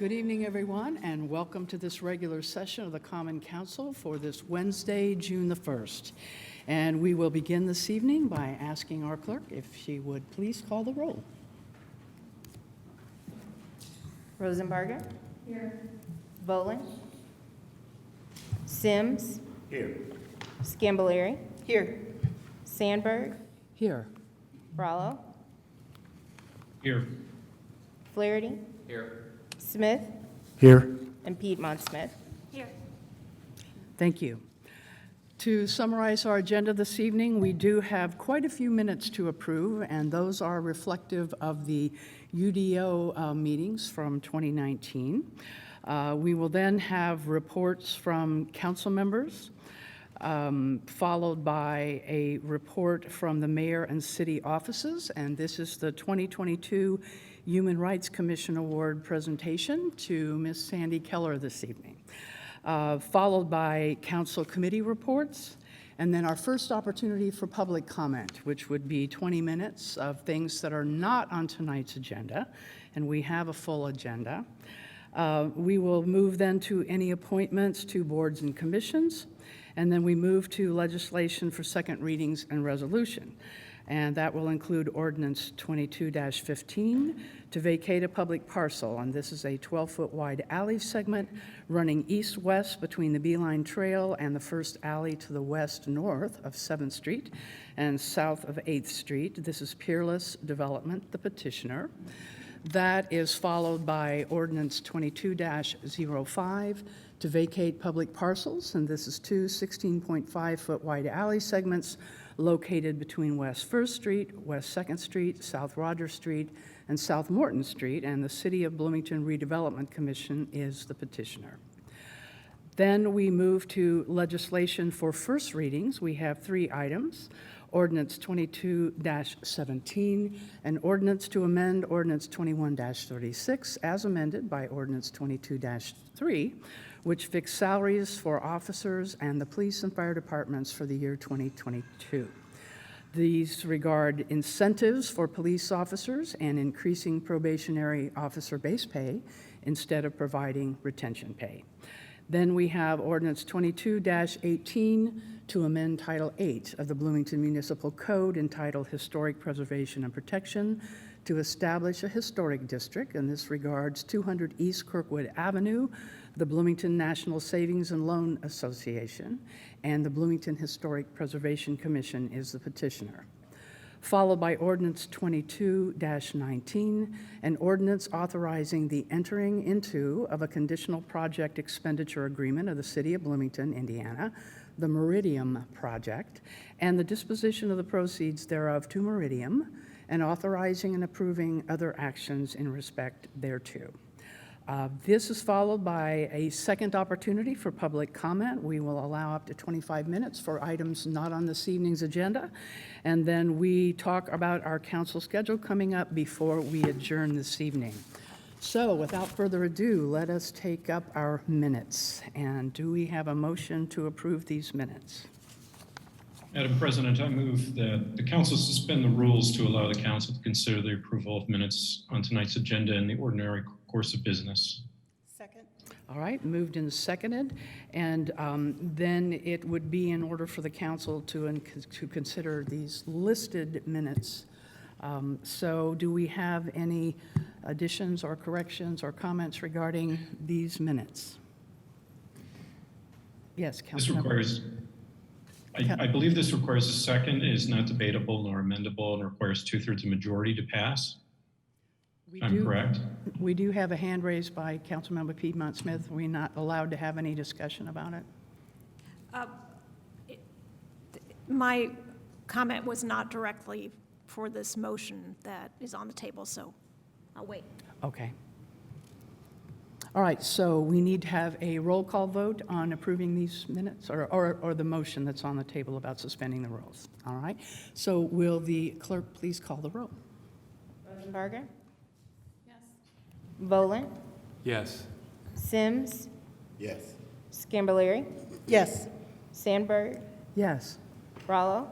Good evening, everyone, and welcome to this regular session of the Common Council for this Wednesday, June the 1st. And we will begin this evening by asking our clerk if she would please call the roll. Rosenbarger. Here. Volan. Sims. Here. Scambolari. Here. Sandberg. Here. Rallo. Here. Flaherty. Here. Smith. Here. And Piedmont Smith. Here. Thank you. To summarize our agenda this evening, we do have quite a few minutes to approve, and those are reflective of the UDO meetings from 2019. We will then have reports from council members, followed by a report from the mayor and city offices, and this is the 2022 Human Rights Commission Award presentation to Ms. Sandy Keller this evening, followed by council committee reports, and then our first opportunity for public comment, which would be 20 minutes of things that are not on tonight's agenda, and we have a full agenda. We will move then to any appointments to boards and commissions, and then we move to legislation for second readings and resolution. And that will include Ordinance 22-15 to vacate a public parcel. And this is a 12-foot wide alley segment running east-west between the Beeline Trail and the first alley to the west-north of 7th Street and south of 8th Street. This is Peerless Development, the petitioner. That is followed by Ordinance 22-05 to vacate public parcels, and this is two 16.5-foot wide alley segments located between West 1st Street, West 2nd Street, South Rogers Street, and South Morton Street, and the City of Bloomington Redevelopment Commission is the petitioner. Then we move to legislation for first readings. We have three items. Ordinance 22-17, an ordinance to amend Ordinance 21-36 as amended by Ordinance 22-3, which fixed salaries for officers and the police and fire departments for the year 2022. These regard incentives for police officers and increasing probationary officer base pay instead of providing retention pay. Then we have Ordinance 22-18 to amend Title 8 of the Bloomington Municipal Code entitled Historic Preservation and Protection to establish a historic district, and this regards 200 East Kirkwood Avenue, the Bloomington National Savings and Loan Association, and the Bloomington Historic Preservation Commission is the petitioner. Followed by Ordinance 22-19, an ordinance authorizing the entering into of a conditional project expenditure agreement of the City of Bloomington, Indiana, the Meridium Project, and the disposition of the proceeds thereof to Meridium, and authorizing and approving other actions in respect thereto. This is followed by a second opportunity for public comment. We will allow up to 25 minutes for items not on this evening's agenda, and then we talk about our council schedule coming up before we adjourn this evening. So without further ado, let us take up our minutes. And do we have a motion to approve these minutes? Madam President, I move that the council suspend the rules to allow the council to consider the approval of minutes on tonight's agenda in the ordinary course of business. Second. All right, moved and seconded. And then it would be in order for the council to consider these listed minutes. So do we have any additions or corrections or comments regarding these minutes? Yes, This Councilmember. requires, I believe this requires a second, is not debatable nor amendable, and requires 2/3 majority to pass. I'm correct? We do have a hand raised by Councilmember Piedmont Smith. We're not allowed to have any discussion about it. My comment was not directly for this motion that is on the table, so I'll wait. Okay. All right, so we need to have a roll call vote on approving these minutes, or the motion that's on the table about suspending the rules. All right, so will the clerk please call the roll? Rosenbarger. Yes. Volan. Yes. Sims. Yes. Scambolari. Yes. Sandberg. Yes. Rallo.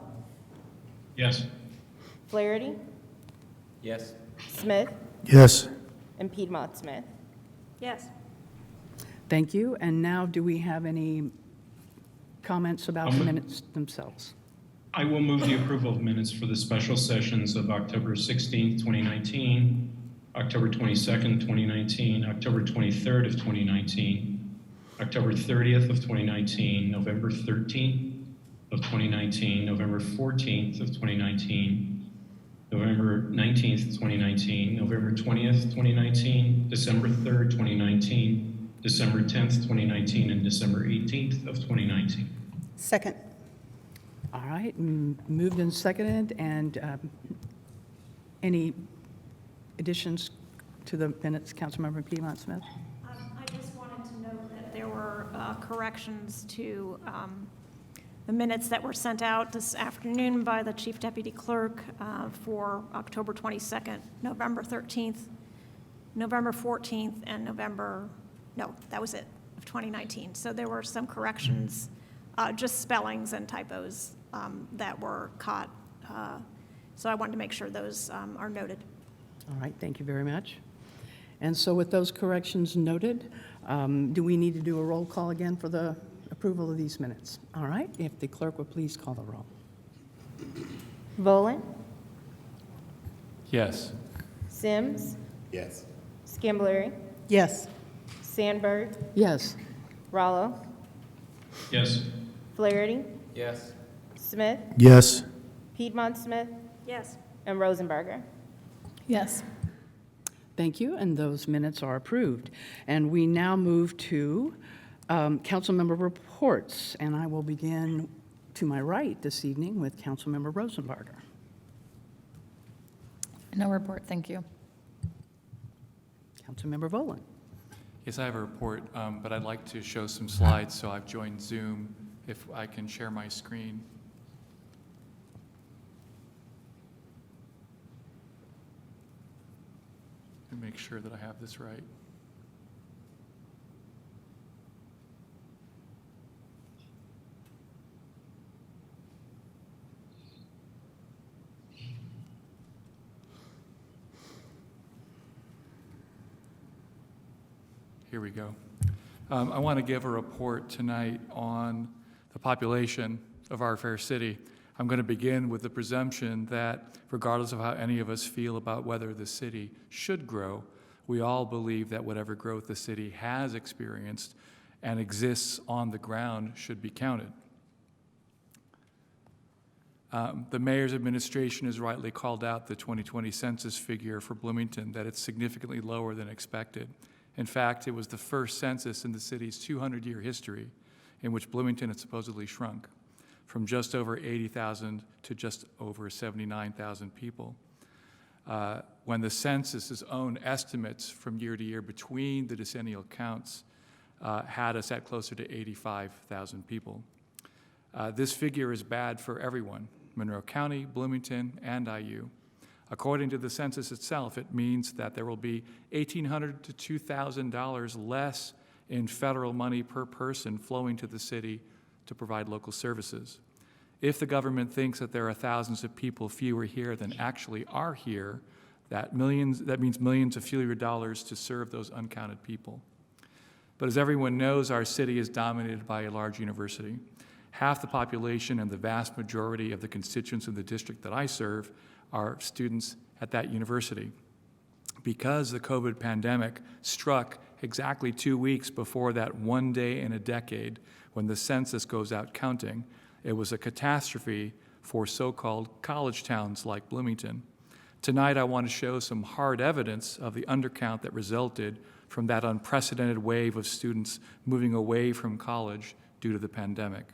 Yes. Flaherty. Yes. Smith. Yes. And Piedmont Smith. Yes. Thank you. And now, do we have any comments about the minutes themselves? I will move the approval of minutes for the special sessions of October 16th, 2019, October 22nd, 2019, October 23rd of 2019, October 30th of 2019, November 13th of 2019, November 14th of 2019, November 19th, 2019, November 20th, 2019, December 3rd, 2019, December 10th, 2019, and December 18th of 2019. Second. All right, moved and seconded, and any additions to the minutes, Councilmember Piedmont Smith? I just wanted to note that there were corrections to the minutes that were sent out this afternoon by the Chief Deputy Clerk for October 22nd, November 13th, November 14th, and that was it, of 2019. So there were some corrections, just spellings and typos that were caught. So I wanted to make sure those are noted. All right, thank you very much. And so with those corrections noted, do we need to do a roll call again for the approval of these minutes? All right, if the clerk would please call the roll. Volin, Yes. Sims, Yes. Scambolery, Yes. Sandberg, Yes. Rallo, Yes. Flaherty, Yes. Smith, Yes. Piedmont Smith, Yes. and Rosenberger. Yes. Thank you, and those minutes are approved. And we now move to council member reports, and I will begin to my right this evening with Councilmember Rosenberger. No report, thank you. Councilmember Volin. Yes, I have a report, but I'd like to show some slides, so I've joined Zoom. If I can share my screen. And make sure that I have this right. Here we go. I want to give a report tonight on the population of our fair city. I'm going to begin with the presumption that regardless of how any of us feel about whether the city should grow, we all believe that whatever growth the city has experienced and exists on the ground should be counted. The mayor's administration has rightly called out the 2020 census figure for Bloomington, that it's significantly lower than expected. In fact, it was the first census in the city's 200-year history in which Bloomington had supposedly shrunk from just over 80,000 to just over 79,000 people. When the census's own estimates from year to year between the decennial counts had us at closer to 85,000 people. This figure is bad for everyone, Monroe County, Bloomington, and IU. According to the census itself, it means that there will be $1,800 to $2,000 less in federal money per person flowing to the city to provide local services. If the government thinks that there are thousands of people fewer here than actually are here, that means millions of fewer dollars to serve those uncounted people. But as everyone knows, our city is dominated by a large university. Half the population and the vast majority of the constituents in the district that I serve are students at that university. Because the COVID pandemic struck exactly 2 weeks before that one day in a decade when the census goes out counting, it was a catastrophe for so-called college towns like Bloomington. Tonight, I want to show some hard evidence of the undercount that resulted from that unprecedented wave of students moving away from college due to the pandemic.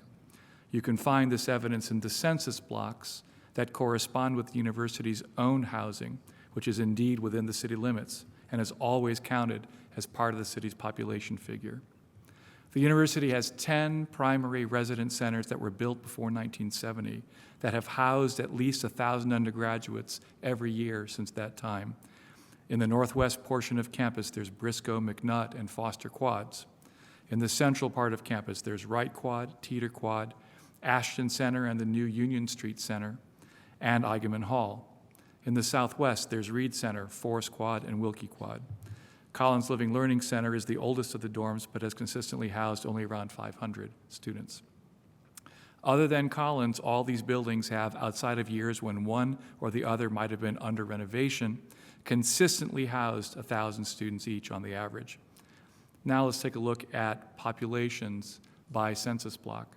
You can find this evidence in the census blocks that correspond with the university's own housing, which is indeed within the city limits and is always counted as part of the city's population figure. The university has 10 primary residence centers that were built before 1970 that have housed at least 1,000 undergraduates every year since that time. In the northwest portion of campus, there's Briscoe, McNutt, and Foster Quads. In the central part of campus, there's Wright Quad, Teeter Quad, Ashton Center, and the new Union Street Center, and Eigenman Hall. In the southwest, there's Reed Center, Forest Quad, and Wilkie Quad. Collins Living Learning Center is the oldest of the dorms, but has consistently housed only around 500 students. Other than Collins, all these buildings have, outside of years when one or the other might have been under renovation, consistently housed 1,000 students each on the average. Now let's take a look at populations by census block.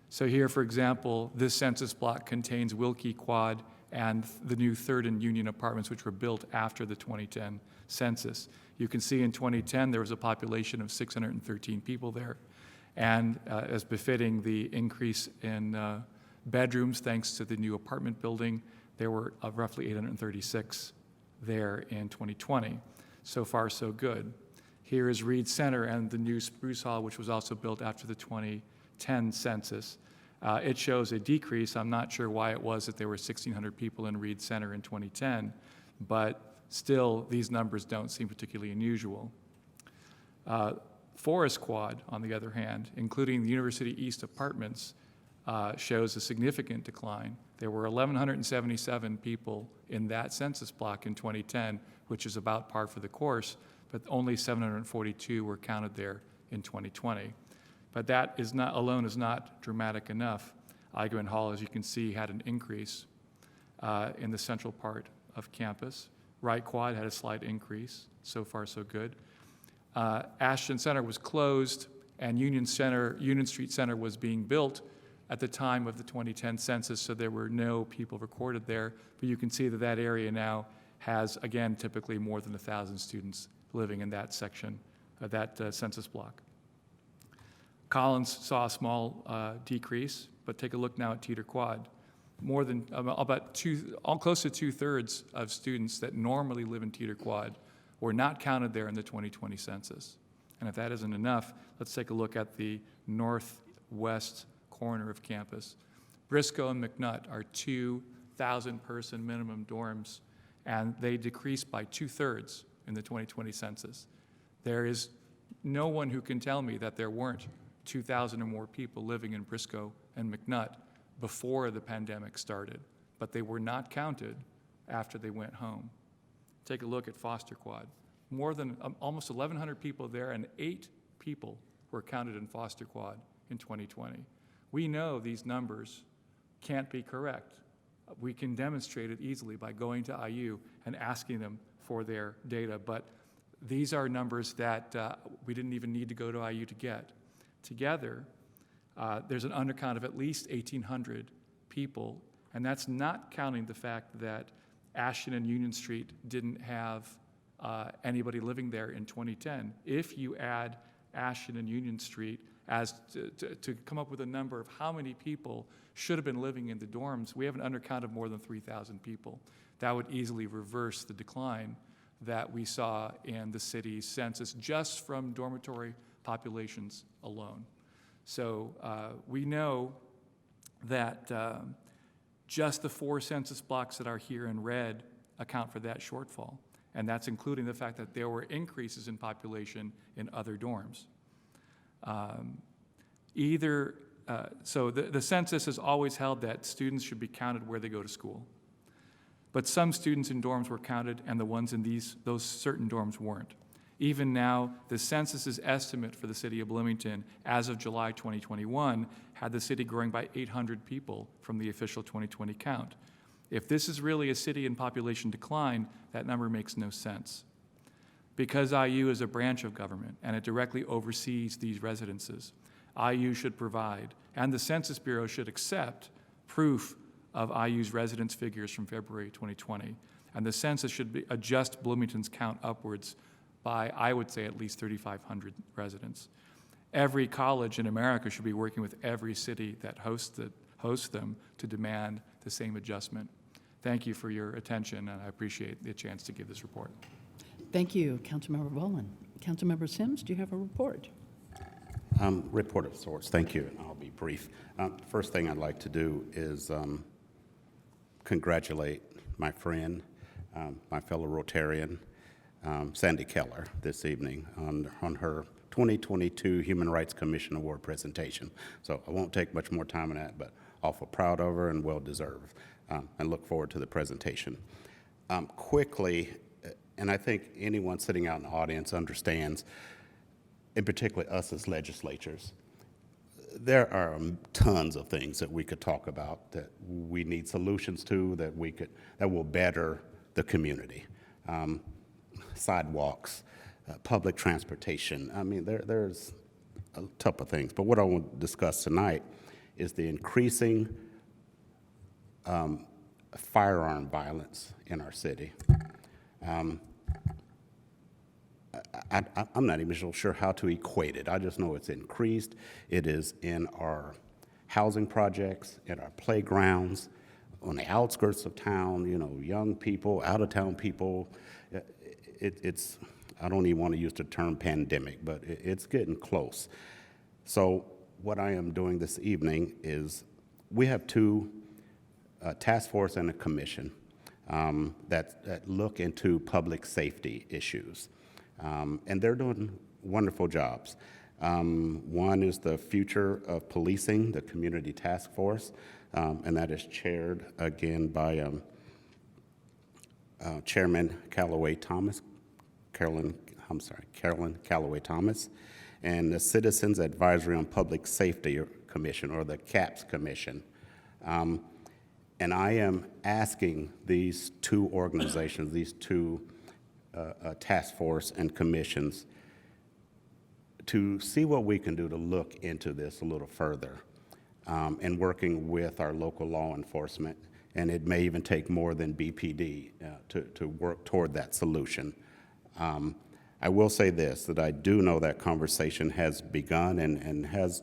So here, for example, this census block contains Wilkie Quad and the new 3rd and Union apartments, which were built after the 2010 census. You can see in 2010 there was a population of 613 people there. And as befitting the increase in bedrooms thanks to the new apartment building, there were roughly 836 there in 2020. So far, so good. Here is Reed Center and the new Spruce Hall, which was also built after the 2010 census. It shows a decrease. I'm not sure why it was that there were 1,600 people in Reed Center in 2010, but still, these numbers don't seem particularly unusual. Forest Quad, on the other hand, including the University East apartments, shows a significant decline. There were 1,177 people in that census block in 2010, which is about par for the course, but only 742 were counted there in 2020. But that is not, alone is not dramatic enough. Eigenmann Hall, as you can see, had an increase in the central part of campus. Wright Quad had a slight increase. So far, so good. Ashton Center was closed, and Union Street Center was being built at the time of the 2010 census, so there were no people recorded there. But you can see that that area now has, again, typically more than 1,000 students living in that section, that census block. Collins saw a small decrease, but take a look now at Teeter Quad. More than close to 2/3 of students that normally live in Teeter Quad were not counted there in the 2020 census. And if that isn't enough, let's take a look at the northwest corner of campus. Briscoe and McNutt are 2,000-person minimum dorms, and they decreased by 2/3 in the 2020 census. There is no one who can tell me that there weren't 2,000 or more people living in Briscoe and McNutt before the pandemic started, but they were not counted after they went home. Take a look at Foster Quad. More than almost 1,100 people there, and 8 people were counted in Foster Quad in 2020. We know these numbers can't be correct. We can demonstrate it easily by going to IU and asking them for their data, but these are numbers that we didn't even need to go to IU to get. Together, there's an undercount of at least 1,800 people, and that's not counting the fact that Ashton and Union Street didn't have anybody living there in 2010. If you add Ashton and Union Street as to come up with a number of how many people should have been living in the dorms, we have an undercount of more than 3,000 people. That would easily reverse the decline that we saw in the city's census just from dormitory populations alone. So we know that just the 4 census blocks that are here in red account for that shortfall, and that's including the fact that there were increases in population in other dorms. So the census has always held that students should be counted where they go to school. But some students in dorms were counted, and the ones in those certain dorms weren't. Even now, the census's estimate for the city of Bloomington as of July 2021 had the city growing by 800 people from the official 2020 count. If this is really a city in population decline, that number makes no sense. Because IU is a branch of government and it directly oversees these residences, IU should provide, and the Census Bureau should accept, proof of IU's residence figures from February 2020. And the census should adjust Bloomington's count upwards by, I would say, at least 3,500 residents. Every college in America should be working with every city that hosts them to demand the same adjustment. Thank you for your attention, and I appreciate the chance to give this report. Thank you, Councilmember Boland. Councilmember Sims, do you have a report? Report of sorts. Thank you, and I'll be brief. First thing I'd like to do is congratulate my friend, my fellow Rotarian, Sandy Keller, this evening on her 2022 Human Rights Commission Award presentation. So I won't take much more time on that, but awful proud of her and well deserved, and look forward to the presentation. Quickly, And I think anyone sitting out in the audience understands, in particular us as legislators, there are tons of things that we could talk about that we need solutions to, that will better the community. Sidewalks, public transportation. I mean, there's a ton of things. But what I want to discuss tonight is the increasing firearm violence in our city. I'm not even so sure how to equate it. I just know it's increased. It is in our housing projects, in our playgrounds, on the outskirts of town, you know, young people, out-of-town people. It's, I don't even want to use the term pandemic, but it's getting close. So what I am doing this evening is we have two task force and a commission that look into public safety issues. And they're doing wonderful jobs. One is the Future of Policing, the Community Task Force, and that is chaired again by Chairman Carolyn Calloway Thomas, and the Citizens Advisory on Public Safety Commission, or the CAPS Commission. And I am asking these two organizations, these two task force and commissions, to see what we can do to look into this a little further, and working with our local law enforcement. And it may even take more than BPD to work toward that solution. I will say this, that I do know that conversation has begun and has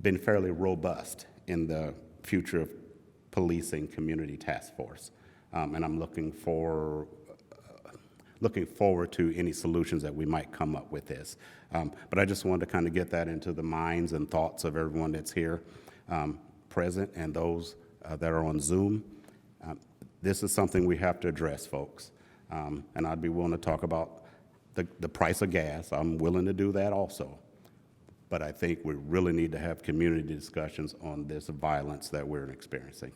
been fairly robust in the Future of Policing Community Task Force. And I'm looking forward to any solutions that we might come up with this. But I just wanted to kind of get that into the minds and thoughts of everyone that's here present and those that are on Zoom. This is something we have to address, folks. And I'd be willing to talk about the price of gas. I'm willing to do that also. But I think we really need to have community discussions on this violence that we're experiencing.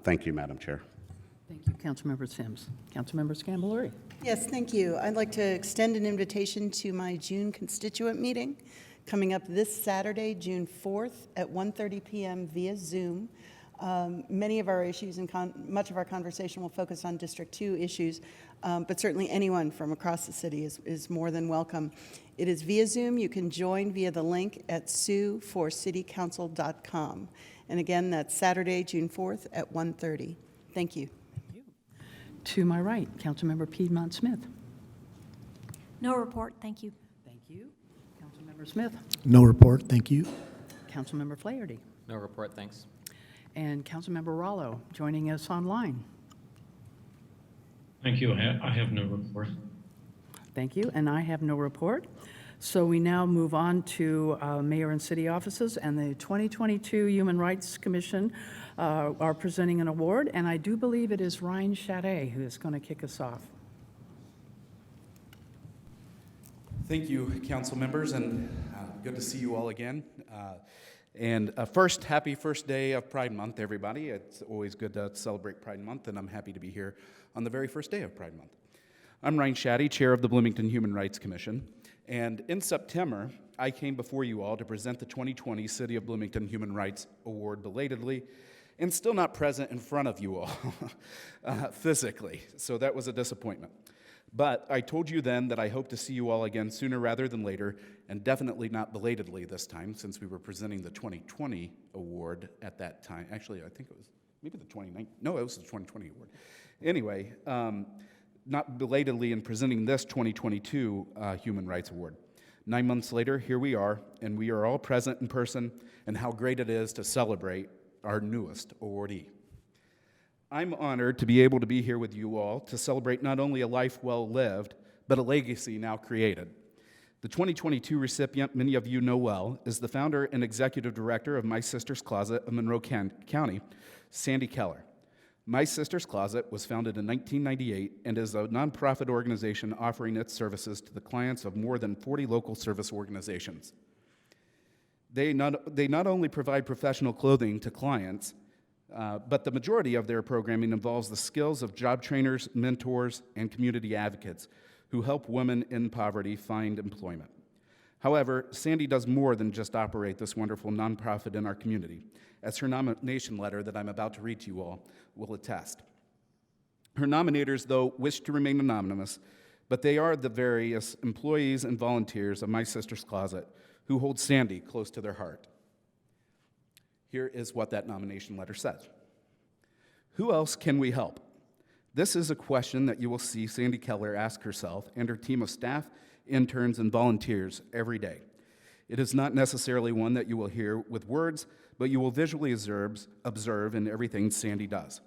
Thank you, Madam Chair. Thank you, Councilmember Sims. Councilmember Scambaluri. Yes, thank you. I'd like to extend an invitation to my June constituent meeting coming up this Saturday, June 4th at 1:30 p.m. via Zoom. Many of our issues and much of our conversation will focus on District 2 issues, but certainly anyone from across the city is more than welcome. It is via Zoom. You can join via the link at sueforcitycouncil.com. And again, that's Saturday, June 4th at 1:30. Thank you. To my right, Councilmember Piedmont Smith. No report, thank you. Thank you. Councilmember Smith. No report, thank you. Councilmember Flaherty. No report, thanks. And Councilmember Rollo joining us online. Thank you. I have no report. Thank you, and I have no report. So we now move on to mayor and city offices, and the 2022 Human Rights Commission are presenting an award, and I do believe it is Ryan Chadet who is going to kick us off. Thank you, council members, and good to see you all again. And first, happy first day of Pride Month, everybody. It's always good to celebrate Pride Month, and I'm happy to be here on the very first day of Pride Month. I'm Ryan Chadet, chair of the Bloomington Human Rights Commission, and in September, I came before you all to present the 2020 City of Bloomington Human Rights Award belatedly, and still not present in front of you all physically, so that was a disappointment. But I told you then that I hope to see you all again sooner rather than later, and definitely not belatedly this time, since we were presenting the 2020 award at that time. Actually, I think it was maybe the 2019, no, it was the 2020 award. Anyway, not belatedly in presenting this 2022 Human Rights Award. 9 months later, here we are, and we are all present in person, and how great it is to celebrate our newest awardee. I'm honored to be able to be here with you all to celebrate not only a life well lived, but a legacy now created. The 2022 recipient, many of you know well, is the founder and executive director of My Sister's Closet of Monroe County, Sandy Keller. My Sister's Closet was founded in 1998 and is a nonprofit organization offering its services to the clients of more than 40 local service organizations. They not only provide professional clothing to clients, But the majority of their programming involves the skills of job trainers, mentors, and community advocates who help women in poverty find employment. However, Sandy does more than just operate this wonderful nonprofit in our community, as her nomination letter that I'm about to read to you all will attest. Her nominators, though, wish to remain anonymous, but they are the various employees and volunteers of My Sister's Closet who hold Sandy close to their heart. Here is what that nomination letter says. Who else can we help? This is a question that you will see Sandy Keller ask herself and her team of staff, interns, and volunteers every day. It is not necessarily one that you will hear with words, but you will visually observe in everything Sandy does.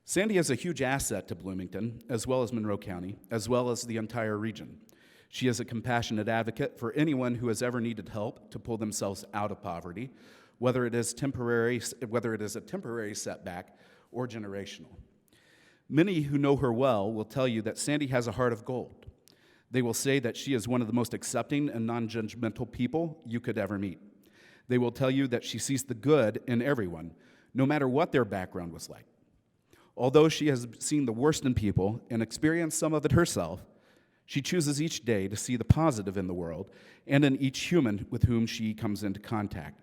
Sandy is a huge asset to Bloomington, as well as Monroe County, as well as the entire region. She is a compassionate advocate for anyone who has ever needed help to pull themselves out of poverty, whether it is a temporary setback or generational. Many who know her well will tell you that Sandy has a heart of gold. They will say that she is one of the most accepting and non-judgmental people you could ever meet. They will tell you that she sees the good in everyone, no matter what their background was like. Although she has seen the worst in people and experienced some of it herself, she chooses each day to see the positive in the world and in each human with whom she comes into contact.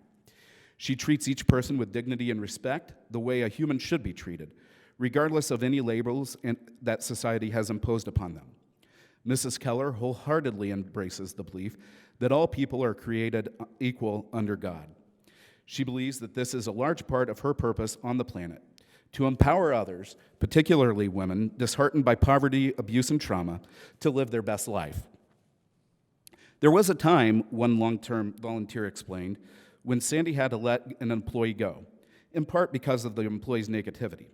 She treats each person with dignity and respect, the way a human should be treated, regardless of any labels that society has imposed upon them. Mrs. Keller wholeheartedly embraces the belief that all people are created equal under God. She believes that this is a large part of her purpose on the planet, to empower others, particularly women disheartened by poverty, abuse, and trauma, to live their best life. There was a time, one long-term volunteer explained, when Sandy had to let an employee go, in part because of the employee's negativity.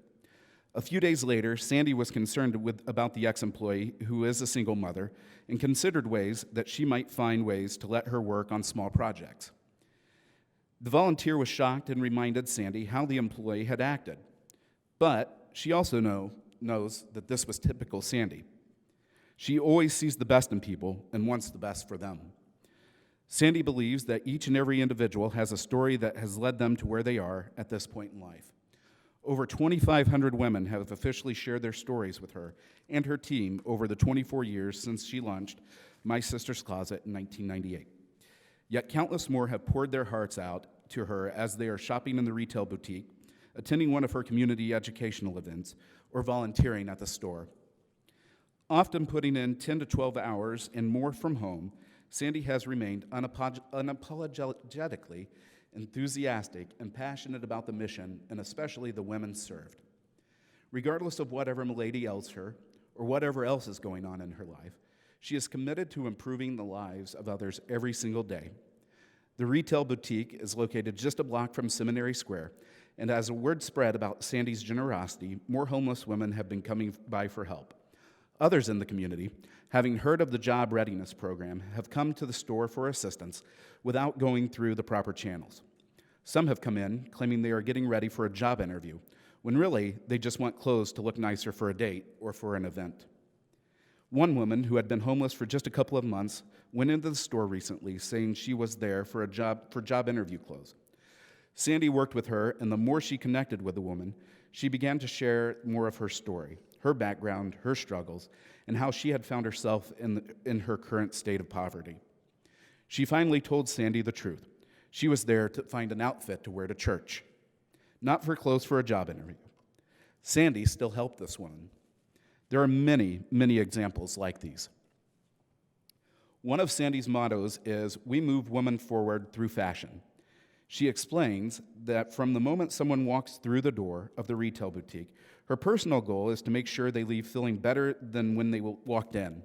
A few days later, Sandy was concerned about the ex-employee, who is a single mother, and considered ways that she might find ways to let her work on small projects. The volunteer was shocked and reminded Sandy how the employee had acted. But she also knows that this was typical Sandy. She always sees the best in people and wants the best for them. Sandy believes that each and every individual has a story that has led them to where they are at this point in life. Over 2,500 women have officially shared their stories with her and her team over the 24 years since she launched My Sister's Closet in 1998. Yet countless more have poured their hearts out to her as they are shopping in the retail boutique, attending one of her community educational events, or volunteering at the store. Often putting in 10 to 12 hours and more from home, Sandy has remained unapologetically enthusiastic and passionate about the mission, and especially the women served. Regardless of whatever Milady ails her, or whatever else is going on in her life, she is committed to improving the lives of others every single day. The retail boutique is located just a block from Seminary Square, and as a word spread about Sandy's generosity, more homeless women have been coming by for help. Others in the community, having heard of the job readiness program, have come to the store for assistance without going through the proper channels. Some have come in claiming they are getting ready for a job interview, when really they just want clothes to look nicer for a date or for an event. One woman who had been homeless for just a couple of months went into the store recently saying she was there for job interview clothes. Sandy worked with her, and the more she connected with the woman, she began to share more of her story, her background, her struggles, and how she had found herself in her current state of poverty. She finally told Sandy the truth. She was there to find an outfit to wear to church, not for clothes for a job interview. Sandy still helped this woman. There are many, many examples like these. One of Sandy's mottos is, "We move women forward through fashion." She explains that from the moment someone walks through the door of the retail boutique, her personal goal is to make sure they leave feeling better than when they walked in.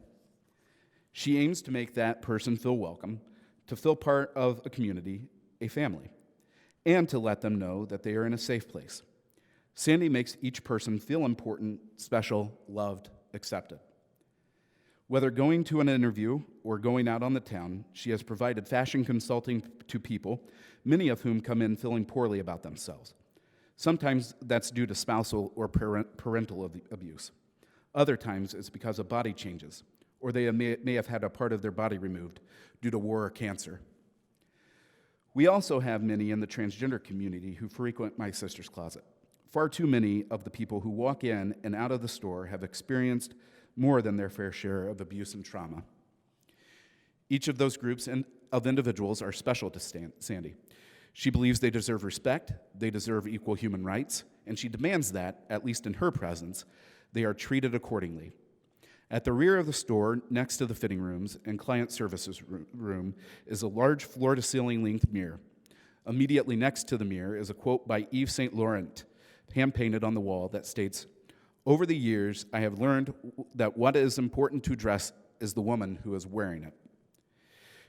She aims to make that person feel welcome, to feel part of a community, a family, and to let them know that they are in a safe place. Sandy makes each person feel important, special, loved, accepted. Whether going to an interview or going out on the town, she has provided fashion consulting to people, many of whom come in feeling poorly about themselves. Sometimes that's due to spousal or parental abuse. Other times it's because of body changes, or they may have had a part of their body removed due to war or cancer. We also have many in the transgender community who frequent My Sister's Closet. Far too many of the people who walk in and out of the store have experienced more than their fair share of abuse and trauma. Each of those groups of individuals are special to Sandy. She believes they deserve respect, they deserve equal human rights, and she demands that, at least in her presence, they are treated accordingly. At the rear of the store, next to the fitting rooms and client services room, is a large floor-to-ceiling length mirror. Immediately next to the mirror is a quote by Yves Saint Laurent, hand-painted on the wall, that states, "Over the years, I have learned that what is important to dress is the woman who is wearing it."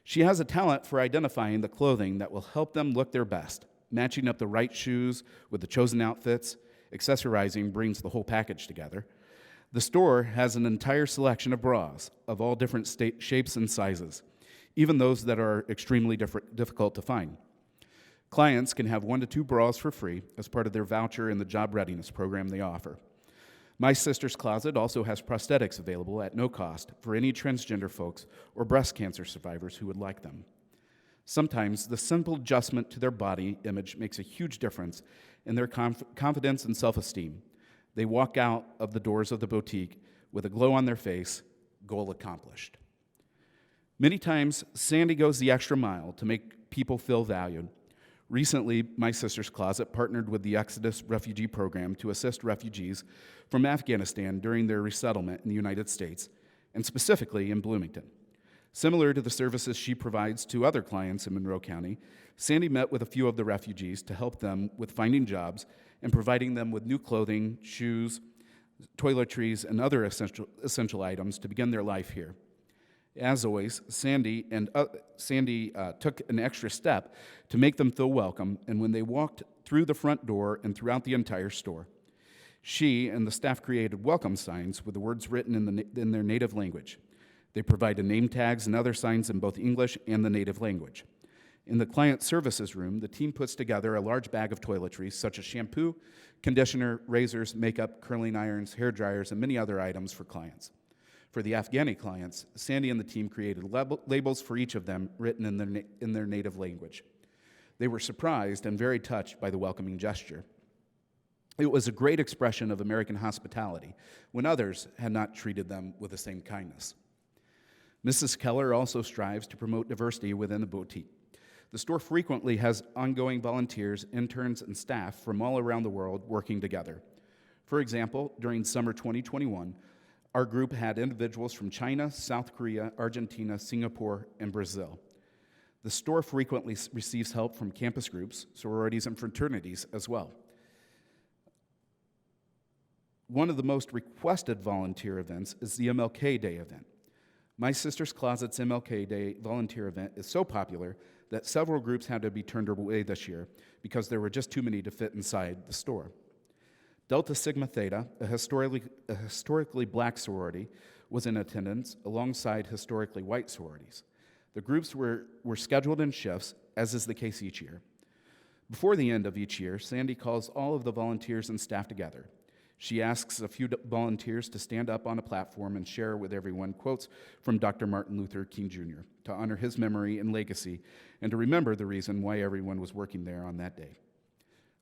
She has a talent for identifying the clothing that will help them look their best, matching up the right shoes with the chosen outfits. Accessorizing brings the whole package together. The store has an entire selection of bras of all different shapes and sizes, even those that are extremely difficult to find. Clients can have 1 to 2 bras for free as part of their voucher in the job readiness program they offer. My Sister's Closet also has prosthetics available at no cost for any transgender folks or breast cancer survivors who would like them. Sometimes the simple adjustment to their body image makes a huge difference in their confidence and self-esteem. They walk out of the doors of the boutique with a glow on their face, goal accomplished. Many times, Sandy goes the extra mile to make people feel valued. Recently, My Sister's Closet partnered with the Exodus Refugee Program to assist refugees from Afghanistan during their resettlement in the United States, and specifically in Bloomington. Similar to the services she provides to other clients in Monroe County, Sandy met with a few of the refugees to help them with finding jobs and providing them with new clothing, shoes, toiletries, and other essential items to begin their life here. As always, Sandy took an extra step to make them feel welcome, and when they walked through the front door and throughout the entire store, she and the staff created welcome signs with the words written in their native language. They provided name tags and other signs in both English and the native language. In the client services room, the team puts together a large bag of toiletries such as shampoo, conditioner, razors, makeup, curling irons, hair dryers, and many other items for clients. For the Afghani clients, Sandy and the team created labels for each of them written in their native language. They were surprised and very touched by the welcoming gesture. It was a great expression of American hospitality when others had not treated them with the same kindness. Mrs. Keller also strives to promote diversity within the boutique. The store frequently has ongoing volunteers, interns, and staff from all around the world working together. For example, during summer 2021, our group had individuals from China, South Korea, Argentina, Singapore, and Brazil. The store frequently receives help from campus groups, sororities, and fraternities as well. One of the most requested volunteer events is the Mlk Day Event. My Sister's Closet's Mlk Day volunteer event is so popular that several groups had to be turned away this year because there were just too many to fit inside the store. Delta Sigma Theta, a historically black sorority, was in attendance alongside historically white sororities. The groups were scheduled in shifts, as is the case each year. Before the end of each year, Sandy calls all of the volunteers and staff together. She asks a few volunteers to stand up on a platform and share with everyone quotes from Dr. Martin Luther King Jr. to honor his memory and legacy and to remember the reason why everyone was working there on that day.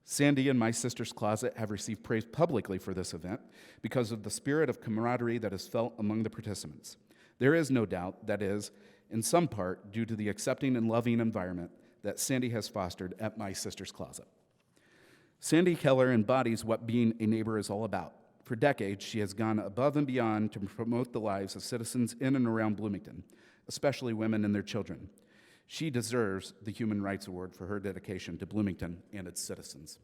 Sandy and My Sister's Closet have received praise publicly for this event because of the spirit of camaraderie that is felt among the participants. There is no doubt that is, in some part, due to the accepting and loving environment that Sandy has fostered at My Sister's Closet. Sandy Keller embodies what being a neighbor is all about. For decades, she has gone above and beyond to promote the lives of citizens in and around Bloomington, especially women and their children. She deserves the Human Rights Award for her dedication to Bloomington and its citizens.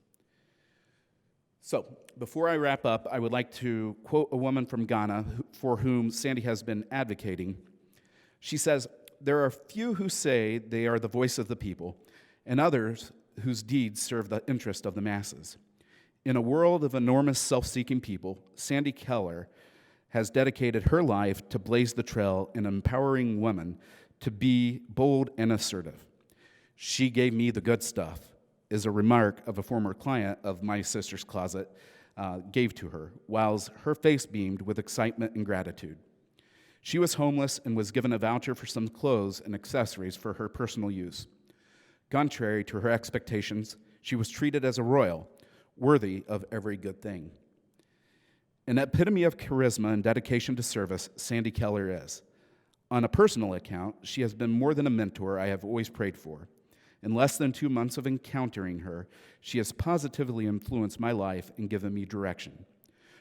So, before I wrap up, I would like to quote a woman from Ghana for whom Sandy has been advocating. She says, "There are few who say they are the voice of the people, and others whose deeds serve the interest of the masses. In a world of enormous self-seeking people, Sandy Keller has dedicated her life to blaze the trail in empowering women to be bold and assertive. She gave me the good stuff," is a remark of a former client of My Sister's Closet gave to her, whilst her face beamed with excitement and gratitude. She was homeless and was given a voucher for some clothes and accessories for her personal use. Contrary to her expectations, she was treated as a royal, worthy of every good thing. An epitome of charisma and dedication to service, Sandy Keller is. On a personal account, she has been more than a mentor I have always prayed for. In less than 2 months of encountering her, she has positively influenced my life and given me direction,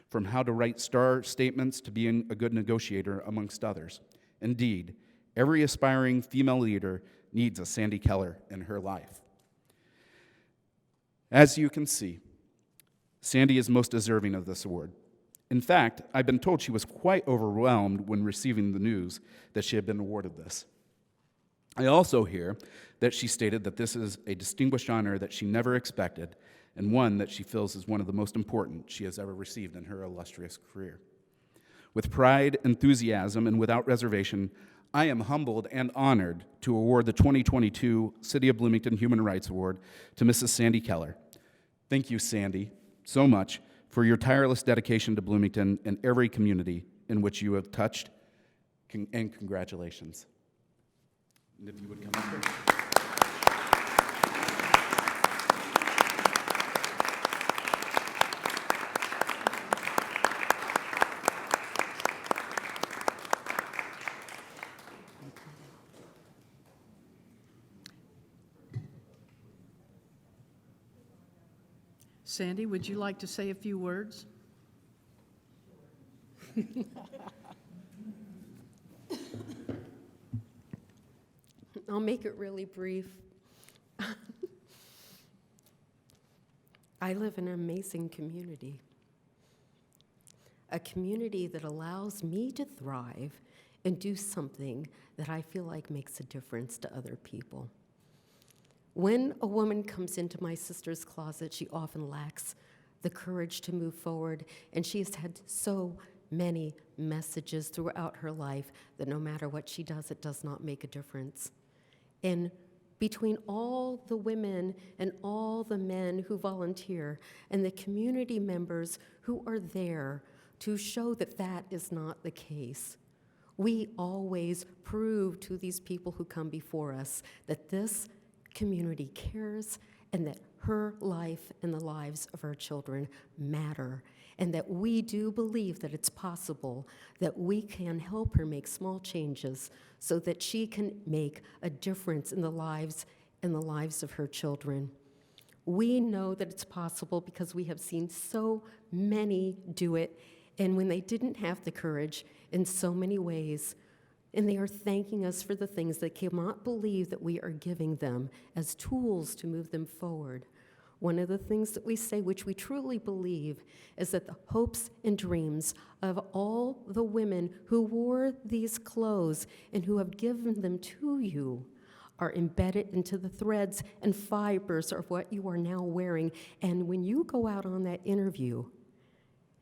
from how to write star statements to being a good negotiator, amongst others. Indeed, every aspiring female leader needs a Sandy Keller in her life. As you can see, Sandy is most deserving of this award. In fact, I've been told she was quite overwhelmed when receiving the news that she had been awarded this. I also hear that she stated that this is a distinguished honor that she never expected, and one that she feels is one of the most important she has ever received in her illustrious career. With pride, enthusiasm, and without reservation, I am humbled and honored to award the 2022 City of Bloomington Human Rights Award to Mrs. Sandy Keller. Thank you, Sandy, so much for your tireless dedication to Bloomington and every community in which you have touched, and congratulations. And if you would come up here. Sandy, would you like to say a few words? I'll make it really brief. I live in an amazing community, a community that allows me to thrive and do something that I feel like makes a difference to other people. When a woman comes into my sister's closet, she often lacks the courage to move forward, and she has had so many messages throughout her life that no matter what she does, it does not make a difference. And between all the women and all the men who volunteer and the community members who are there to show that that is not the case, we always prove to these people who come before us that this community cares and that her life and the lives of our children matter, and that we do believe that it's possible that we can help her make small changes so that she can make a difference in the lives of her children. We know that it's possible because we have seen so many do it, and when they didn't have the courage in so many ways, and they are thanking us for the things they cannot believe that we are giving them as tools to move them forward. One of the things that we say, which we truly believe, is that the hopes and dreams of all the women who wore these clothes and who have given them to you are embedded into the threads and fibers of what you are now wearing. And when you go out on that interview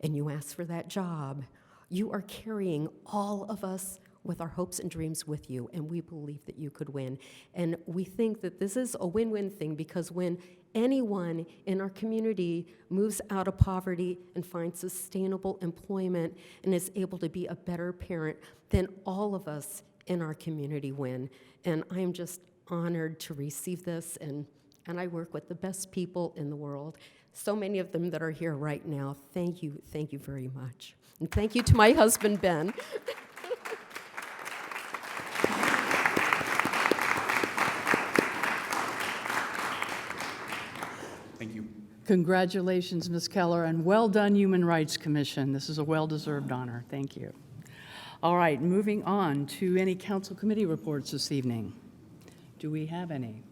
and you ask for that job, you are carrying all of us with our hopes and dreams with you, and we believe that you could win. And we think that this is a win-win thing, because when anyone in our community moves out of poverty and finds sustainable employment and is able to be a better parent, then all of us in our community win. And I'm just honored to receive this, and I work with the best people in the world, so many of them that are here right now. Thank you very much. And thank you to my husband, Ben. Thank you. Congratulations, Ms. Keller, and well done, Human Rights Commission. This is a well-deserved honor. Thank you. All right, moving on to any council committee reports this evening. Do we have any?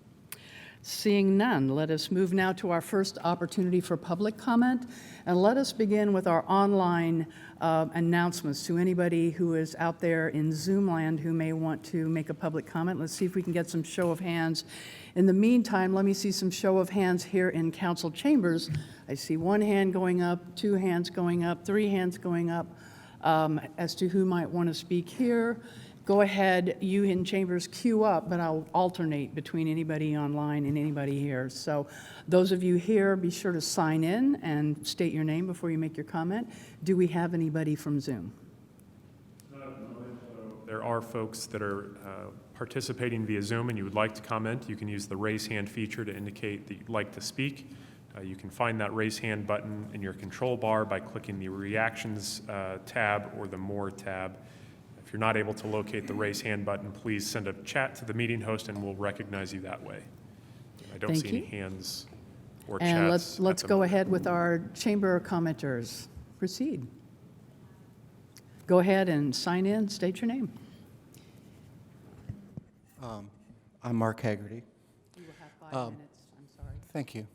Seeing none, let us move now to our first opportunity for public comment, and let us begin with our online announcements to anybody who is out there in Zoom land who may want to make a public comment. Let's see if we can get some show of hands. In the meantime, let me see some show of hands here in council chambers. I see one hand going up, two hands going up, three hands going up as to who might want to speak here. Go ahead, you in chambers queue up, but I'll alternate between anybody online and anybody here. So those of you here, be sure to sign in and state your name before you make your comment. Do we have anybody from Zoom? There are folks that are participating via Zoom and you would like to comment. You can use the raise hand feature to indicate that you'd like to speak. You can find that raise hand button in your control bar by clicking the Reactions tab or the More tab. If you're not able to locate the raise hand button, please send a chat to the meeting host and we'll recognize you that way. I don't Thank see any you. hands or And chats. let's at the go moment. ahead with our chamber commenters. Proceed. Go ahead and sign in, state your name. I'm Mark Haggerty. You will have 5 minutes, I'm sorry. Thank you.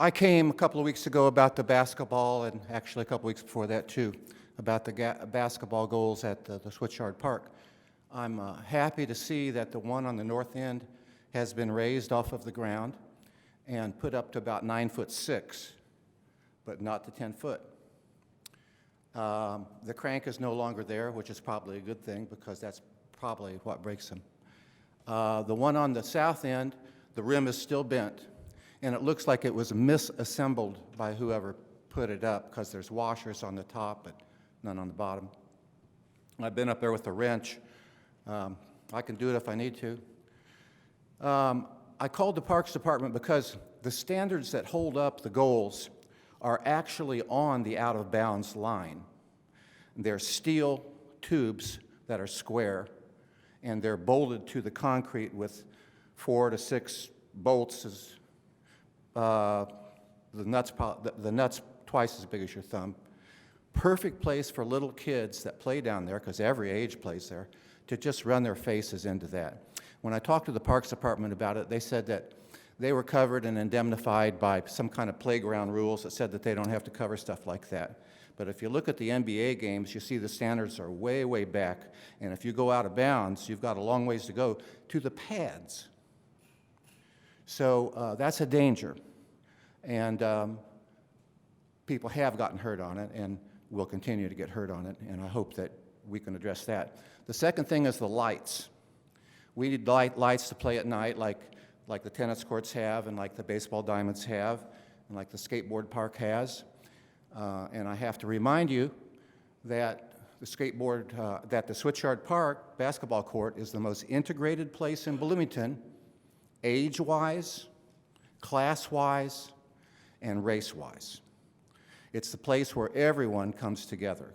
I came a couple of weeks ago about the basketball, and actually a couple weeks before that too, about the basketball goals at the Switchyard Park. I'm happy to see that the one on the north end has been raised off of the ground and put up to about 9'6", but not to 10 foot. The crank is no longer there, which is probably a good thing because that's probably what breaks them. The one on the south end, the rim is still bent, and it looks like it was misassembled by whoever put it up because there's washers on the top but none on the bottom. I've been up there with a wrench. I can do it if I need to. I called the Parks Department because the standards that hold up the goals are actually on the out-of-bounds line. They're steel tubes that are square, and they're bolted to the concrete with 4 to 6 bolts, the nuts twice as big as your thumb. Perfect place for little kids that play down there, because every age plays there, to just run their faces into that. When I talked to the Parks Department about it, they said that they were covered and indemnified by some kind of playground rules that said that they don't have to cover stuff like that. But if you look at the NBA games, you see the standards are way, way back. And if you go out of bounds, you've got a long ways to go to the pads. So that's a danger. And people have gotten hurt on it and will continue to get hurt on it. And I hope that we can address that. The second thing is the lights. We need lights to play at night like the tennis courts have and like the baseball diamonds have and like the skateboard park has. And I have to remind you that the Switchyard Park basketball court is the most integrated place in Bloomington, age-wise, class-wise, and race-wise. It's the place where everyone comes together.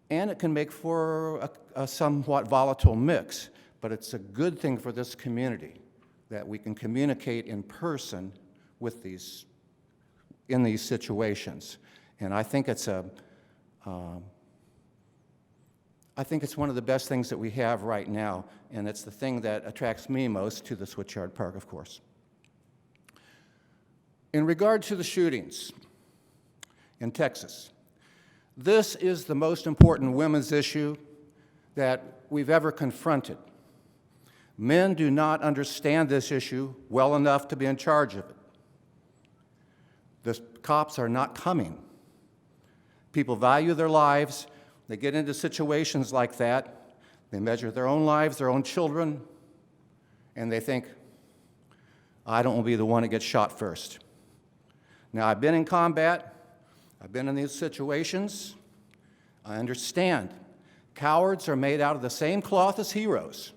And it can make for a somewhat volatile mix, but it's a good thing for this community that we can communicate in person with in these situations. And I think it's one of the best things that we have right now, and it's the thing that attracts me most to the Switchyard Park, of course. In regard to the shootings in Texas, this is the most important women's issue that we've ever confronted. Men do not understand this issue well enough to be in charge of it. The cops are not coming. People value their lives. They get into situations like that. They measure their own lives, their own children, and they think, I don't want to be the one that gets shot first. Now, I've been in combat. I've been in these situations. I understand. Cowards are made out of the same cloth as heroes.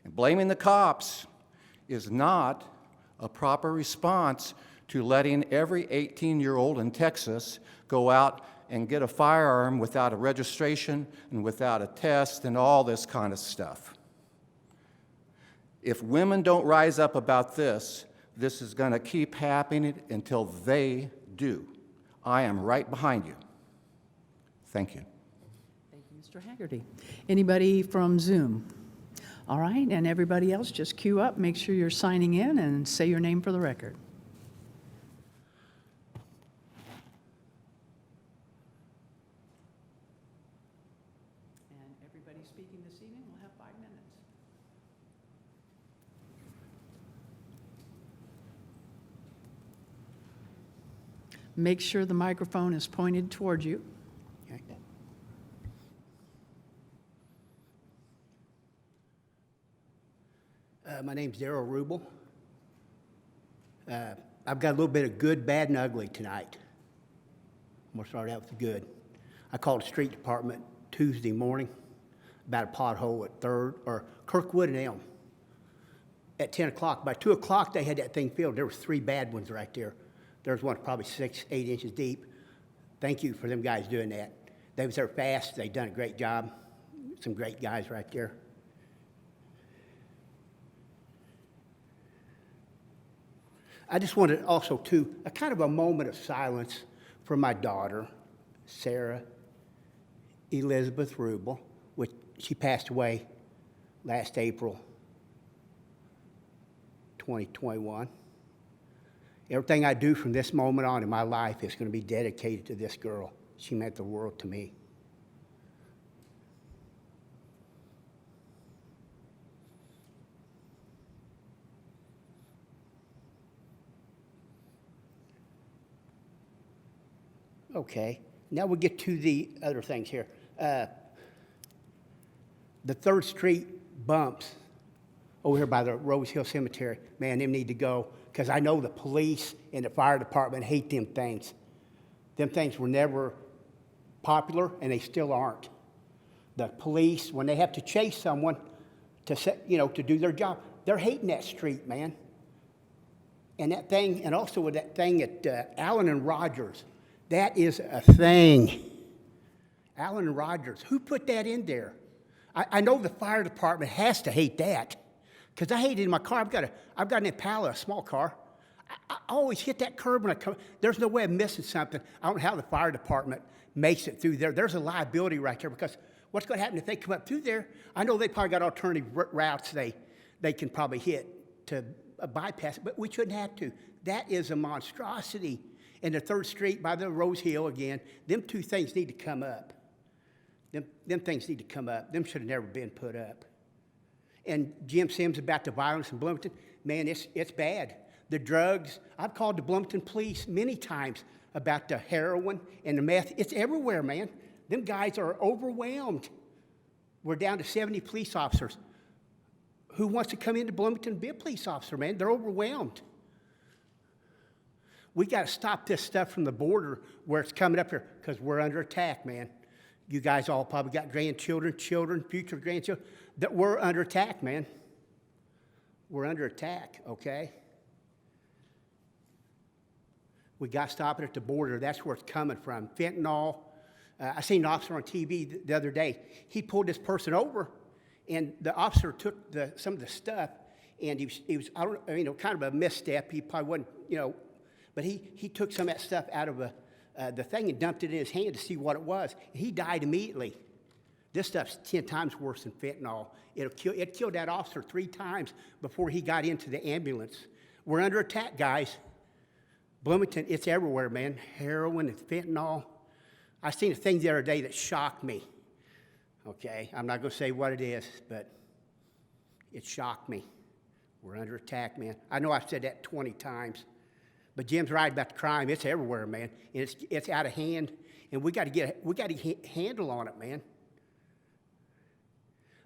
And blaming the cops is not a proper response to letting every 18-year-old in Texas go out and get a firearm without a registration and without a test and all this kind of stuff. If women don't rise up about this, this is going to keep happening until they do. I am right behind you. Thank you. Thank you, Mr. Haggerty. Anybody from Zoom? All right, and everybody else, just queue up, make sure you're signing in, and say your name for the record. And everybody speaking this evening will have 5 minutes. Make sure the microphone is pointed toward you. My name's Darrell Rubel. I've got a little bit of good, bad, and ugly tonight. I'm going to start out with the good. I called the street department Tuesday morning about a pothole at 3rd, or Kirkwood and Elm. at 10 o'clock. By 2 o'clock, they had that thing filled. There was 3 bad ones right there. There was one probably 6, 8 inches deep. Thank you for them guys doing that. They was there fast. They done a great job. Some great guys right there. I just wanted also to, a kind of a moment of silence for my daughter, Sarah Elizabeth Rubel, which she passed away last April 2021. Everything I do from this moment on in my life is going to be dedicated to this girl. She meant the world to me. Okay, now we'll get to the other things here. The 3rd Street bumps over here by the Rose Hill Cemetery, man, them need to go, because I know the police and the fire department hate them things. Them things were never popular, and they still aren't. The police, when they have to chase someone to to do their job, they're hating that street, man. And that thing, and also with that thing at Allen and Rogers, that is a thing. Allen and Rogers, who put that in there? I know the fire department has to hate that, because I hate it in my car. I've got an Impala, a small car. I always hit that curb when I come. There's no way I'm missing something. I don't know how the fire department makes it through there. There's a liability right there, because what's going to happen if they come up through there? I know they probably got alternative routes they can probably hit to bypass it, but we shouldn't have to. That is a monstrosity. And the 3rd Street by the Rose Hill again, them 2 things need to come up. Them things need to come up. Them should have never been put up. And Jim Sims about the violence in Bloomington, man, it's bad. The drugs, I've called the Bloomington police many times about the heroin and the meth. It's everywhere, man. Them guys are overwhelmed. We're down to 70 police officers. Who wants to come into Bloomington and be a police officer, man? They're overwhelmed. We got to stop this stuff from the border where it's coming up here, because we're under attack, man. You guys all probably got grandchildren, children, future grandchildren. That we're under attack, man. We're under attack, okay? We got to stop it at the border. That's where it's coming from. Fentanyl. I seen an officer on TV the other day. He pulled this person over, and the officer took some of the stuff, and he was I don't kind of a misstep. He probably wasn't, but he took some of that stuff out of the thing and dumped it in his hand to see what it was. He died immediately. This stuff's 10 times worse than fentanyl. It killed that officer 3 times before he got into the ambulance. We're under attack, guys. Bloomington, it's everywhere, man. Heroin and fentanyl. I seen a thing the other day that shocked me. Okay, I'm not going to say what it is, but it shocked me. We're under attack, man. I know I've said that 20 times. But Jim's right about the crime. It's everywhere, man. And it's out of hand, and we got to get a handle on it, man.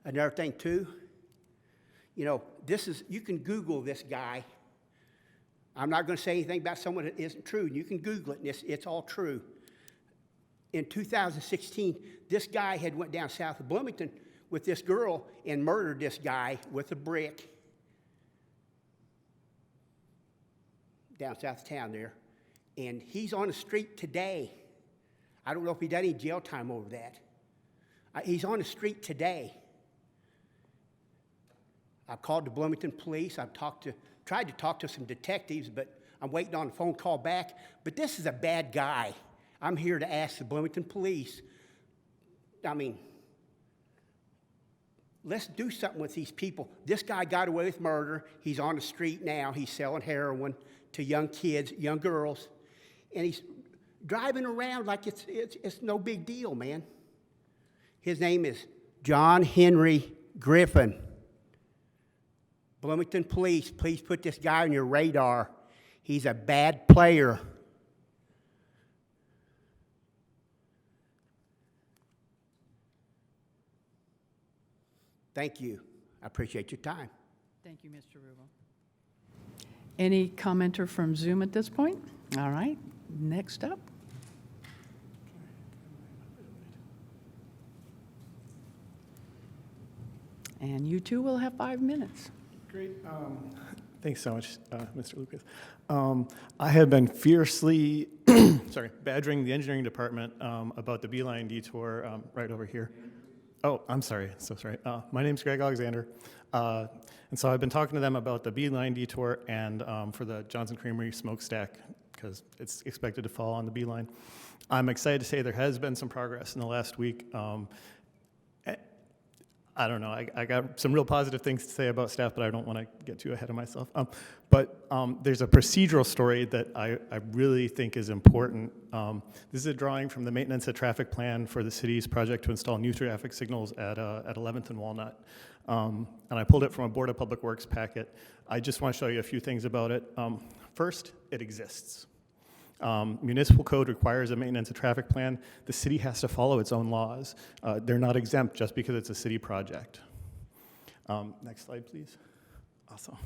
Another thing too, you can Google this guy. I'm not going to say anything about someone that isn't true. You can Google it, and it's all true. In 2016, this guy had went down south of Bloomington with this girl and murdered this guy with a brick. Down south of town there, and he's on the street today. I don't know if he done any jail time over that. He's on the street today. I've called the Bloomington police. I've tried to talk to some detectives, but I'm waiting on a phone call back. But this is a bad guy. I'm here to ask the Bloomington police. Let's do something with these people. This guy got away with murder. He's on the street now. He's selling heroin to young kids, young girls, and he's driving around like it's no big deal, man. His name is John Henry Griffin. Bloomington police, please put this guy on your radar. He's a bad player. Thank you. I appreciate your time. Thank you, Mr. Rubel. Any commenter from Zoom at this point? All right, next up. And you too will have 5 minutes. Great. Thanks so much, Mr. Lucas. I have been fiercely badgering the engineering department about the Beeline detour right over here. Oh, I'm sorry. So sorry. My name's Greg Alexander. And so I've been talking to them about the Beeline detour and for the Johnson Creamery smokestack because it's expected to fall on the Beeline. I'm excited to say there has been some progress in the last week. I don't know. I got some real positive things to say about staff, but I don't want to get too ahead of myself. But there's a procedural story that I really think is important. This is a drawing from the maintenance of traffic plan for the city's project to install new traffic signals at 11th and Walnut. And I pulled it from a Board of Public Works packet. I just want to show you a few things about it. First, it exists. Municipal code requires a maintenance of traffic plan. The city has to follow its own laws. They're not exempt just because it's a city project. Next slide, please. Awesome.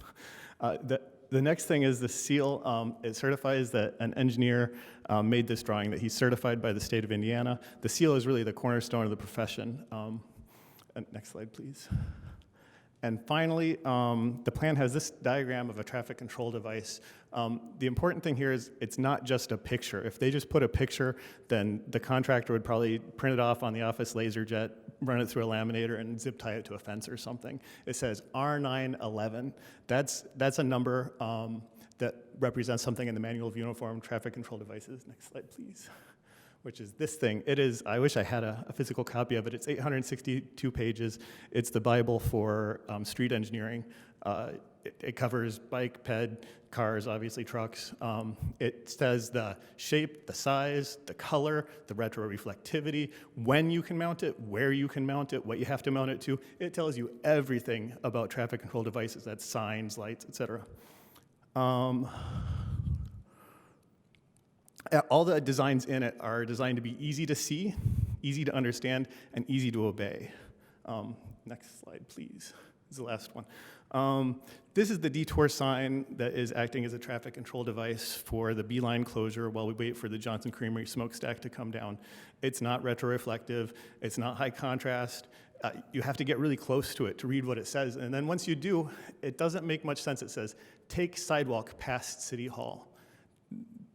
The next thing is the seal. It certifies that an engineer made this drawing, that he's certified by the state of Indiana. The seal is really the cornerstone of the profession. Next slide, please. And finally, the plan has this diagram of a traffic control device. The important thing here is it's not just a picture. If they just put a picture, then the contractor would probably print it off on the office LaserJet, run it through a laminator, and zip tie it to a fence or something. It says R911. That's a number that represents something in the Manual of Uniform Traffic Control Devices. Next slide, please. Which is this thing. It is, I wish I had a physical copy of it. It's 862 pages. It's the Bible for street engineering. It covers bike, ped, cars, obviously trucks. It says the shape, the size, the color, the retroreflectivity, when you can mount it, where you can mount it, what you have to mount it to. It tells you everything about traffic control devices. That's signs, lights, etc. All the designs in it are designed to be easy to see, easy to understand, and easy to obey. Next slide, please. This is the last one. This is the Detour Sign that is acting as a traffic control device for the Beeline closure while we wait for the Johnson Creamery smokestack to come down. It's not retroreflective. It's not high contrast. You have to get really close to it to read what it says. And then once you do, it doesn't make much sense. It says, take sidewalk past City Hall.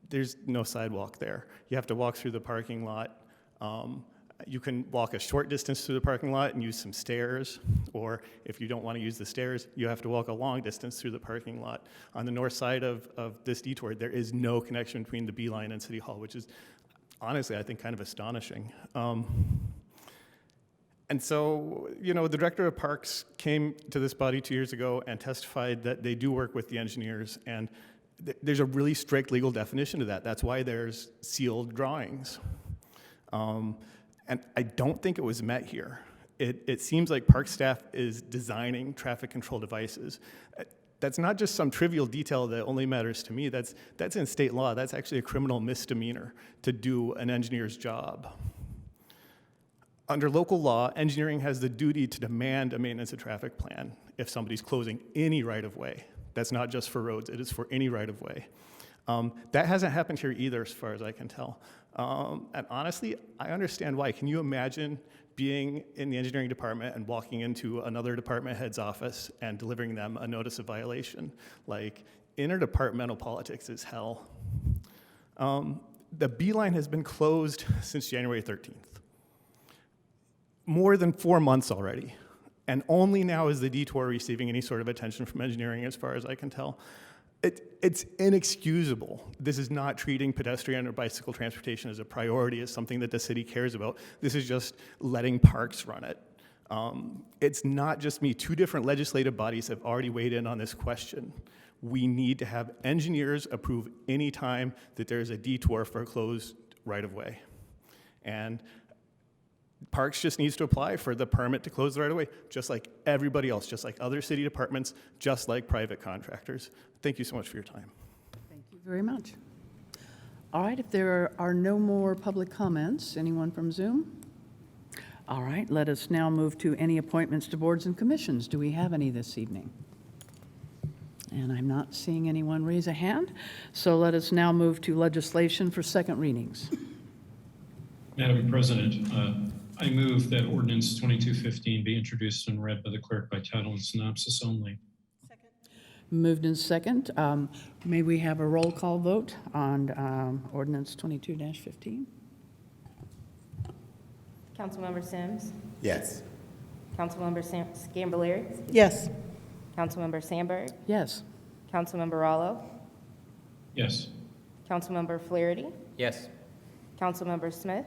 There's no sidewalk there. You have to walk through the parking lot. You can walk a short distance through the parking lot and use some stairs, or if you don't want to use the stairs, you have to walk a long distance through the parking lot. On the north side of this detour, there is no connection between the Beeline and City Hall, which is honestly, I think, kind of astonishing. And so, you know, the director of parks came to this body 2 years ago and testified that they do work with the engineers, and there's a really strict legal definition to that. That's why there's sealed drawings. And I don't think it was met here. It seems like park staff is designing traffic control devices. That's not just some trivial detail that only matters to me. That's in state law. That's actually a criminal misdemeanor to do an engineer's job. Under local law, engineering has the duty to demand a maintenance of traffic plan if somebody's closing any right-of-way. That's not just for roads, it is for any right-of-way. That hasn't happened here either, as far as I can tell. And honestly, I understand why. Can you imagine being in the engineering department and walking into another department head's office and delivering them a notice of violation? Like, interdepartmental politics is hell. The Beeline has been closed since January 13th. More than 4 months already. And only now is the detour receiving any sort of attention from engineering, as far as I can tell. It's inexcusable. This is not treating pedestrian or bicycle transportation as a priority, as something that the city cares about. This is just letting parks run it. It's not just me. 2 different legislative bodies have already weighed in on this question. We need to have engineers approve any time that there's a detour for a closed right-of-way. And Parks just needs to apply for the permit to close the right-of-way, just like everybody else, just like other city departments, just like private contractors. Thank you so much for your time. Thank you very much. All right, if there are no more public comments, anyone from Zoom? All right, let us now move to any appointments to boards and commissions. Do we have any this evening? And I'm not seeing anyone raise a hand, so let us now move to legislation for second readings. Madam President, I move that ordinance 2215 be introduced and read by the clerk by title and synopsis only. Second. Moved in second. May we have a roll call vote on ordinance 22-15? Councilmember Sims, Yes. Councilmember Scambolery, Yes. Councilmember Sandberg, Yes. Councilmember Rallo, Yes. Councilmember Flaherty, Yes. Councilmember Smith,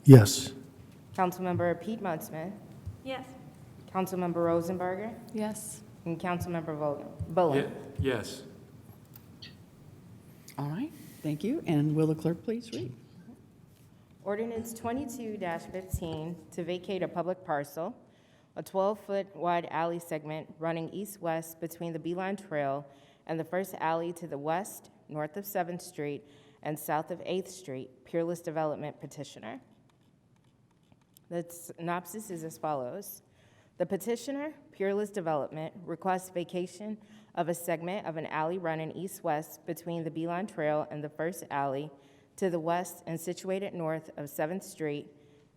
Yes. Councilmember Piedmont Smith, Yes. Councilmember Rosenberger, Yes. and Councilmember Bowen. Yes. All right, thank you. And will the clerk please read? Ordinance 22-15 to vacate a public parcel, a 12-foot wide alley segment running east-west between the Beeline Trail and the first alley to the west, north of 7th Street, and south of 8th Street, Peerless Development petitioner. The synopsis is as follows. The petitioner, Peerless Development, requests vacation of a segment of an alley running east-west between the Beeline Trail and the first alley to the west and situated north of 7th Street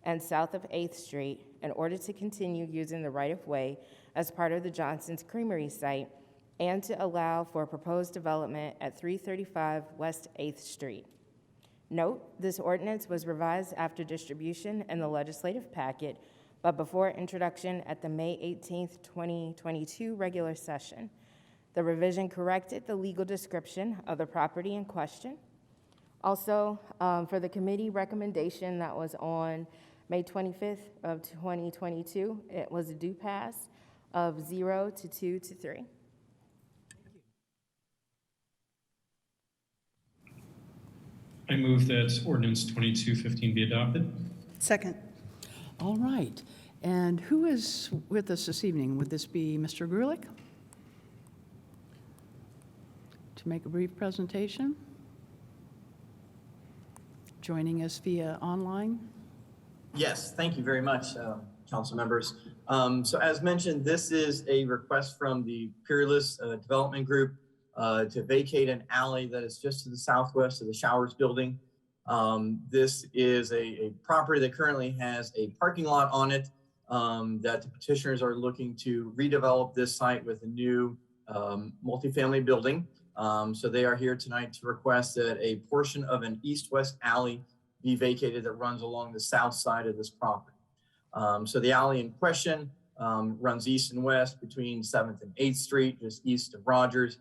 and south of 8th Street in order to continue using the right-of-way as part of the Johnson's Creamery site and to allow for proposed development at 335 West 8th Street. Note, this ordinance was revised after distribution in the legislative packet, but before introduction at the May 18th, 2022 regular session. The revision corrected the legal description of the property in question. Also, for the committee recommendation that was on May 25th of 2022, it was a do pass of 0 to 2 to 3. I move that ordinance 2215 be adopted. Second. All right. And who is with us this evening? Would this be Mr. Grulich to make a brief presentation? Joining us via online? Yes, thank you very much, council members. So as mentioned, this is a request from the Peerless Development Group to vacate an alley that is just to the southwest of the Showers Building. This is a property that currently has a parking lot on it that the petitioners are looking to redevelop this site with a new multifamily building. So they are here tonight to request that a portion of an east-west alley be vacated that runs along the south side of this property. So the alley in question runs east and west between 7th and 8th Street, just east of Rogers.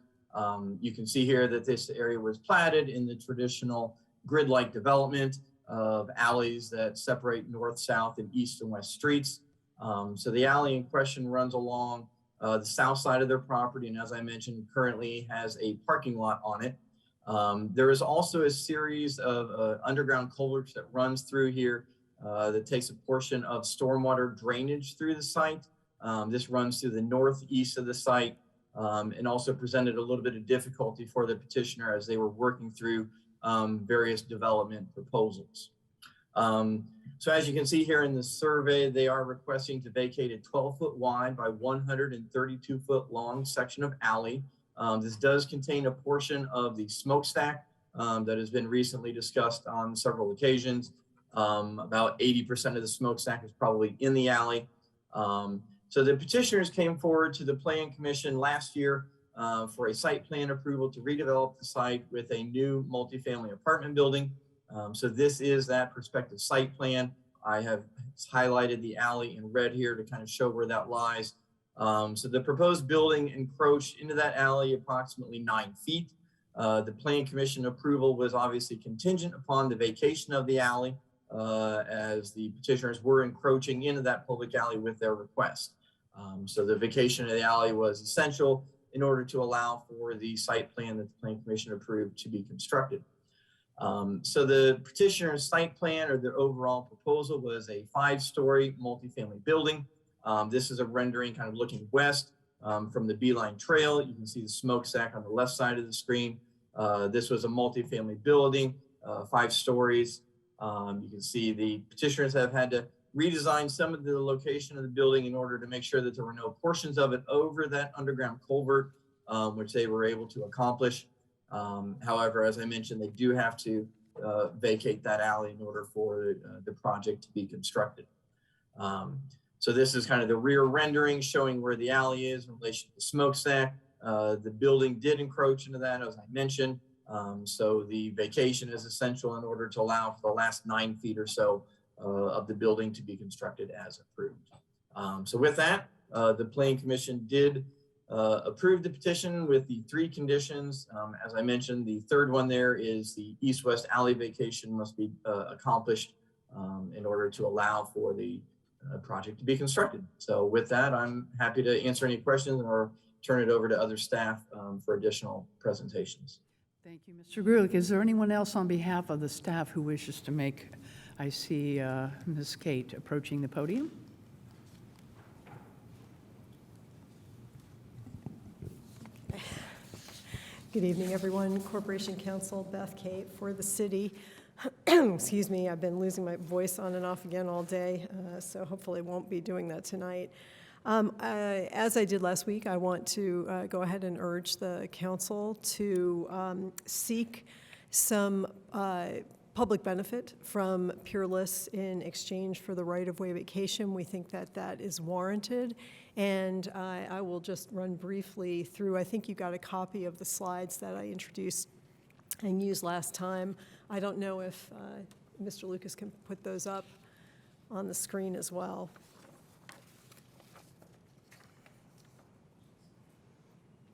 You can see here that this area was platted in the traditional grid-like development of alleys that separate north, south, and east and west streets. So the alley in question runs along the south side of their property, and as I mentioned, currently has a parking lot on it. There is also a series of underground culverts that runs through here that takes a portion of stormwater drainage through the site. This runs through the northeast of the site and also presented a little bit of difficulty for the petitioner as they were working through various development proposals. So as you can see here in the survey, they are requesting to vacate a 12-foot wide by 132-foot long section of alley. This does contain a portion of the smokestack that has been recently discussed on several occasions. About 80% of the smokestack is probably in the alley. So the petitioners came forward to the Plan Commission last year for a site plan approval to redevelop the site with a new multifamily apartment building. So this is that prospective site plan. I have highlighted the alley in red here to kind of show where that lies. So the proposed building encroached into that alley approximately 9 feet. The Plan Commission approval was obviously contingent upon the vacation of the alley as the petitioners were encroaching into that public alley with their request. So the vacation of the alley was essential in order to allow for the site plan that the Plan Commission approved to be constructed. So the petitioner's site plan or their overall proposal was a 5-story multifamily building. This is a rendering kind of looking west from the Beeline Trail. You can see the smokestack on the left side of the screen. This was a multifamily building, 5 stories. You can see the petitioners have had to redesign some of the location of the building in order to make sure that there were no portions of it over that underground culvert, which they were able to accomplish. However, as I mentioned, they do have to vacate that alley in order for the project to be constructed. So this is kind of the rear rendering showing where the alley is in relation to the smokestack. The building did encroach into that, as I mentioned. So the vacation is essential in order to allow for the last 9 feet or so of the building to be constructed as approved. So with that, the Planning Commission did approve the petition with the 3 conditions. As I mentioned, the third one there is the east-west alley vacation must be accomplished in order to allow for the project to be constructed. So with that, I'm happy to answer any questions or turn it over to other staff for additional presentations. Thank you, Mr. Grulich. Is there anyone else on behalf of the staff who wishes to make? I see Ms. Kate approaching the podium. Good evening, everyone. Corporation Counsel Beth Kate for the city. Excuse me, I've been losing my voice on and off again all day, so hopefully won't be doing that tonight. As I did last week, I want to go ahead and urge the council to seek some public benefit from Peerless in exchange for the right-of-way vacation. We think that that is warranted. And I will just run briefly through, I think you got a copy of the slides that I introduced and used last time. I don't know if Mr. Lucas can put those up on the screen as well.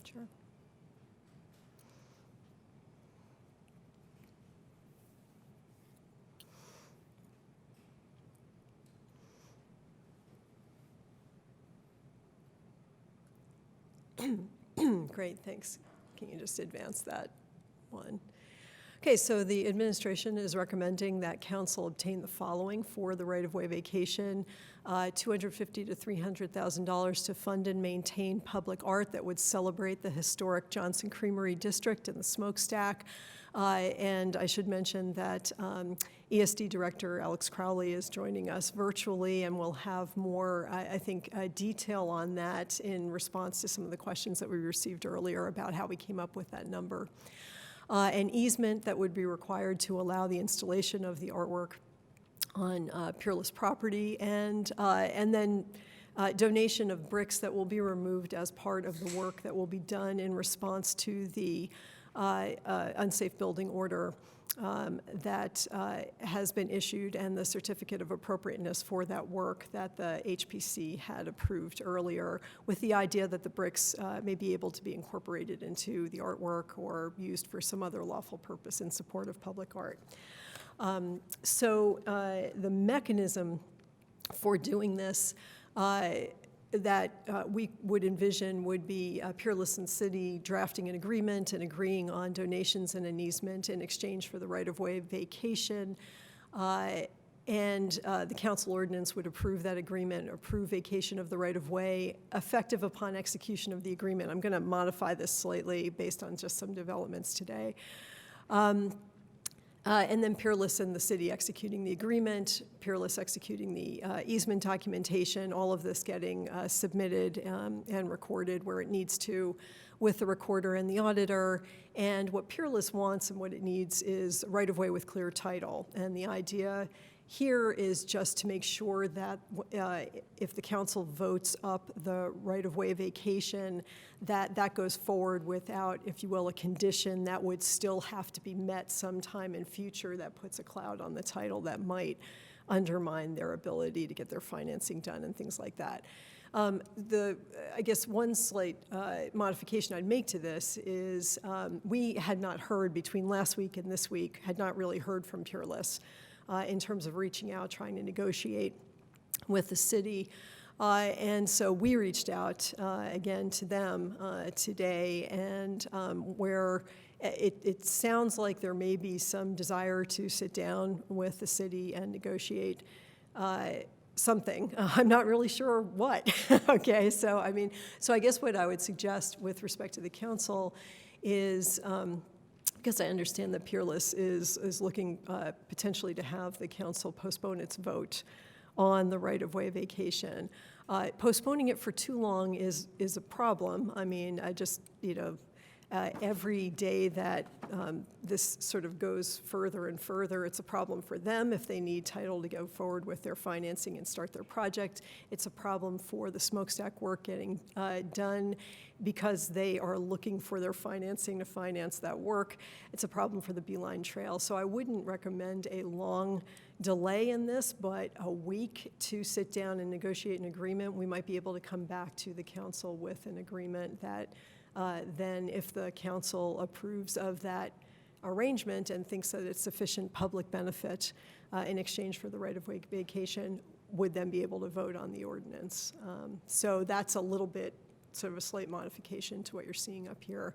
Sure. Great, thanks. Can you just advance that one? Okay, so the administration is recommending that council obtain the following for the right-of-way vacation: $250,000 to $300,000 to fund and maintain public art that would celebrate the historic Johnson Creamery District and the smokestack. And I should mention that ESD Director Alex Crowley is joining us virtually, and we'll have more, I think, detail on that in response to some of the questions that we received earlier about how we came up with that number. An easement that would be required to allow the installation of the artwork on Peerless property, and then donation of bricks that will be removed as part of the work that will be done in response to the unsafe building order that has been issued, and the certificate of appropriateness for that work that the HPC had approved earlier, with the idea that the bricks may be able to be incorporated into the artwork or used for some other lawful purpose in support of public art. So the mechanism for doing this that we would envision would be Peerless and City drafting an agreement and agreeing on donations and an easement in exchange for the right-of-way vacation. And the council ordinance would approve that agreement, approve vacation of the right-of-way, effective upon execution of the agreement. I'm going to modify this slightly based on just some developments today. And then Peerless and the city executing the agreement, Peerless executing the easement documentation, all of this getting submitted and recorded where it needs to with the recorder and the auditor. And what Peerless wants and what it needs is right-of-way with clear title. And the idea here is just to make sure that if the council votes up the right-of-way vacation, that goes forward without, if you will, a condition that would still have to be met sometime in future that puts a cloud on the title that might undermine their ability to get their financing done and things like that. I guess one slight modification I'd make to this is we had not heard between last week and this week, had not really heard from Peerless in terms of reaching out, trying to negotiate with the city. And so we reached out again to them today, and where it sounds like there may be some desire to sit down with the city and negotiate something. I'm not really sure what. Okay, so I guess what I would suggest with respect to the council is, because I understand that Peerless is looking potentially to have the council postpone its vote on the right-of-way vacation. Postponing it for too long is a problem. I mean, I just, every day that this sort of goes further and further, it's a problem for them if they need title to go forward with their financing and start their project. It's a problem for the smokestack work getting done because they are looking for their financing to finance that work. It's a problem for the Beeline Trail. So I wouldn't recommend a long delay in this, but a week to sit down and negotiate an agreement. We might be able to come back to the council with an agreement that then if the council approves of that arrangement and thinks that it's sufficient public benefit in exchange for the right-of-way vacation, would then be able to vote on the ordinance. So that's a little bit, sort of a slight modification to what you're seeing up here.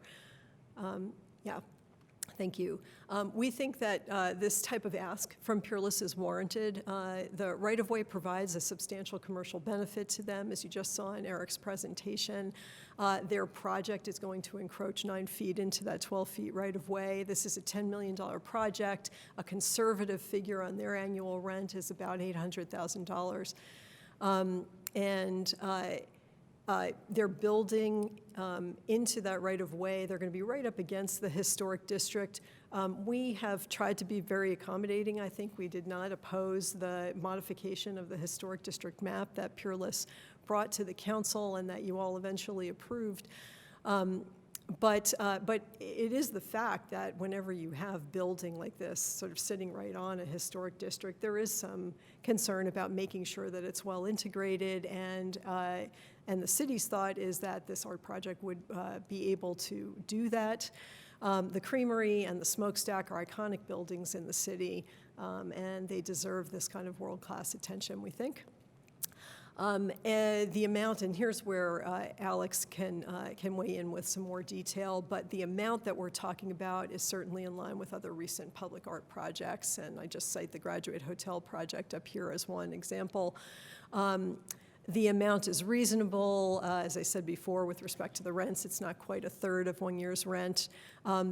Yeah. Thank you. We think that this type of ask from Peerless is warranted. The right-of-way provides a substantial commercial benefit to them, as you just saw in Eric's presentation. Their project is going to encroach 9 feet into that 12 feet right-of-way. This is a $10 million project. A conservative figure on their annual rent is about $800,000. They're building into that right-of-way. They're going to be right up against the historic district. We have tried to be very accommodating. I think we did not oppose the modification of the historic district map that Peerless brought to the council and that you all eventually approved. But it is the fact that whenever you have building like this sort of sitting right on a historic district, there is some concern about making sure that it's well integrated, and the city's thought is that this art project would be able to do that. The Creamery and the Smokestack are iconic buildings in the city, and they deserve this kind of world-class attention, we think. The amount, and here's where Alex can weigh in with some more detail, but the amount that we're talking about is certainly in line with other recent public art projects, and I just cite the Graduate Hotel project up here as one example. The amount is reasonable. As I said before, with respect to the rents, it's not quite a third of 1 year's rent.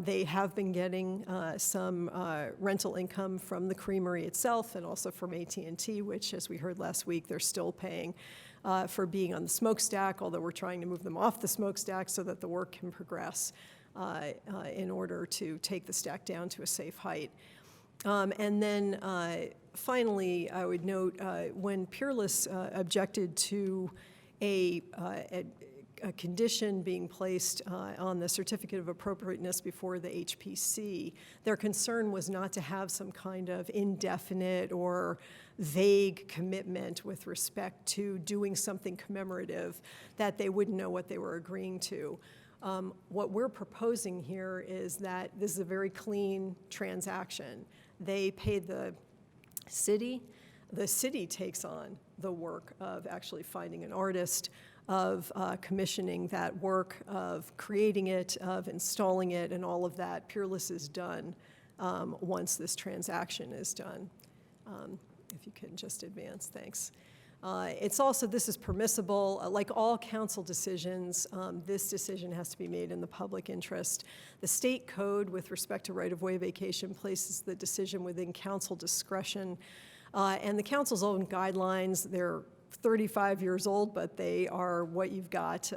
They have been getting some rental income from the Creamery itself and also from AT&T, which, as we heard last week, they're still paying for being on the smokestack, although we're trying to move them off the smokestack so that the work can progress in order to take the stack down to a safe height. And then finally, I would note when Peerless objected to a condition being placed on the certificate of appropriateness before the HPC, their concern was not to have some kind of indefinite or vague commitment with respect to doing something commemorative that they wouldn't know what they were agreeing to. What we're proposing here is that this is a very clean transaction. They paid the city takes on the work of actually finding an artist, of commissioning that work, of creating it, of installing it, and all of that. Peerless is done once this transaction is done. If you can just advance, thanks. It's also, this is permissible. Like all council decisions, this decision has to be made in the public interest. The state code with respect to right-of-way vacation places the decision within council discretion. And the council's own guidelines, they're 35 years old, but they are what you've got.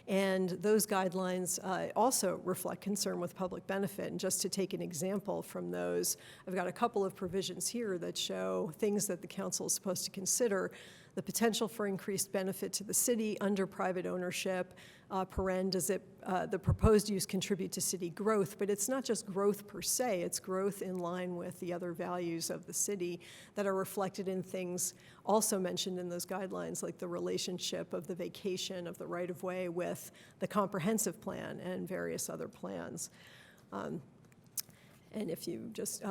And those guidelines also reflect concern with public benefit. And just to take an example from those, I've got a couple of provisions here that show things that the council is supposed to consider. The potential for increased benefit to the city under private ownership. Does the proposed use contribute to city growth? But it's not just growth per se, it's growth in line with the other values of the city that are reflected in things also mentioned in those guidelines, like the relationship of the vacation of the right-of-way with the comprehensive plan and various other plans. And if you just,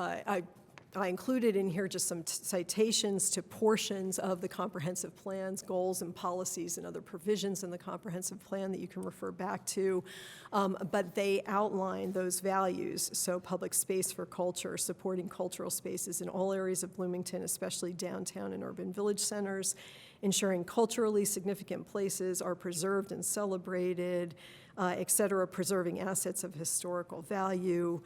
I included in here just some citations to portions of the comprehensive plans, goals and policies and other provisions in the comprehensive plan that you can refer back to, but they outline those values. So public space for culture, supporting cultural spaces in all areas of Bloomington, especially downtown and urban village centers, ensuring culturally significant places are preserved and celebrated, et cetera, preserving assets of historical value,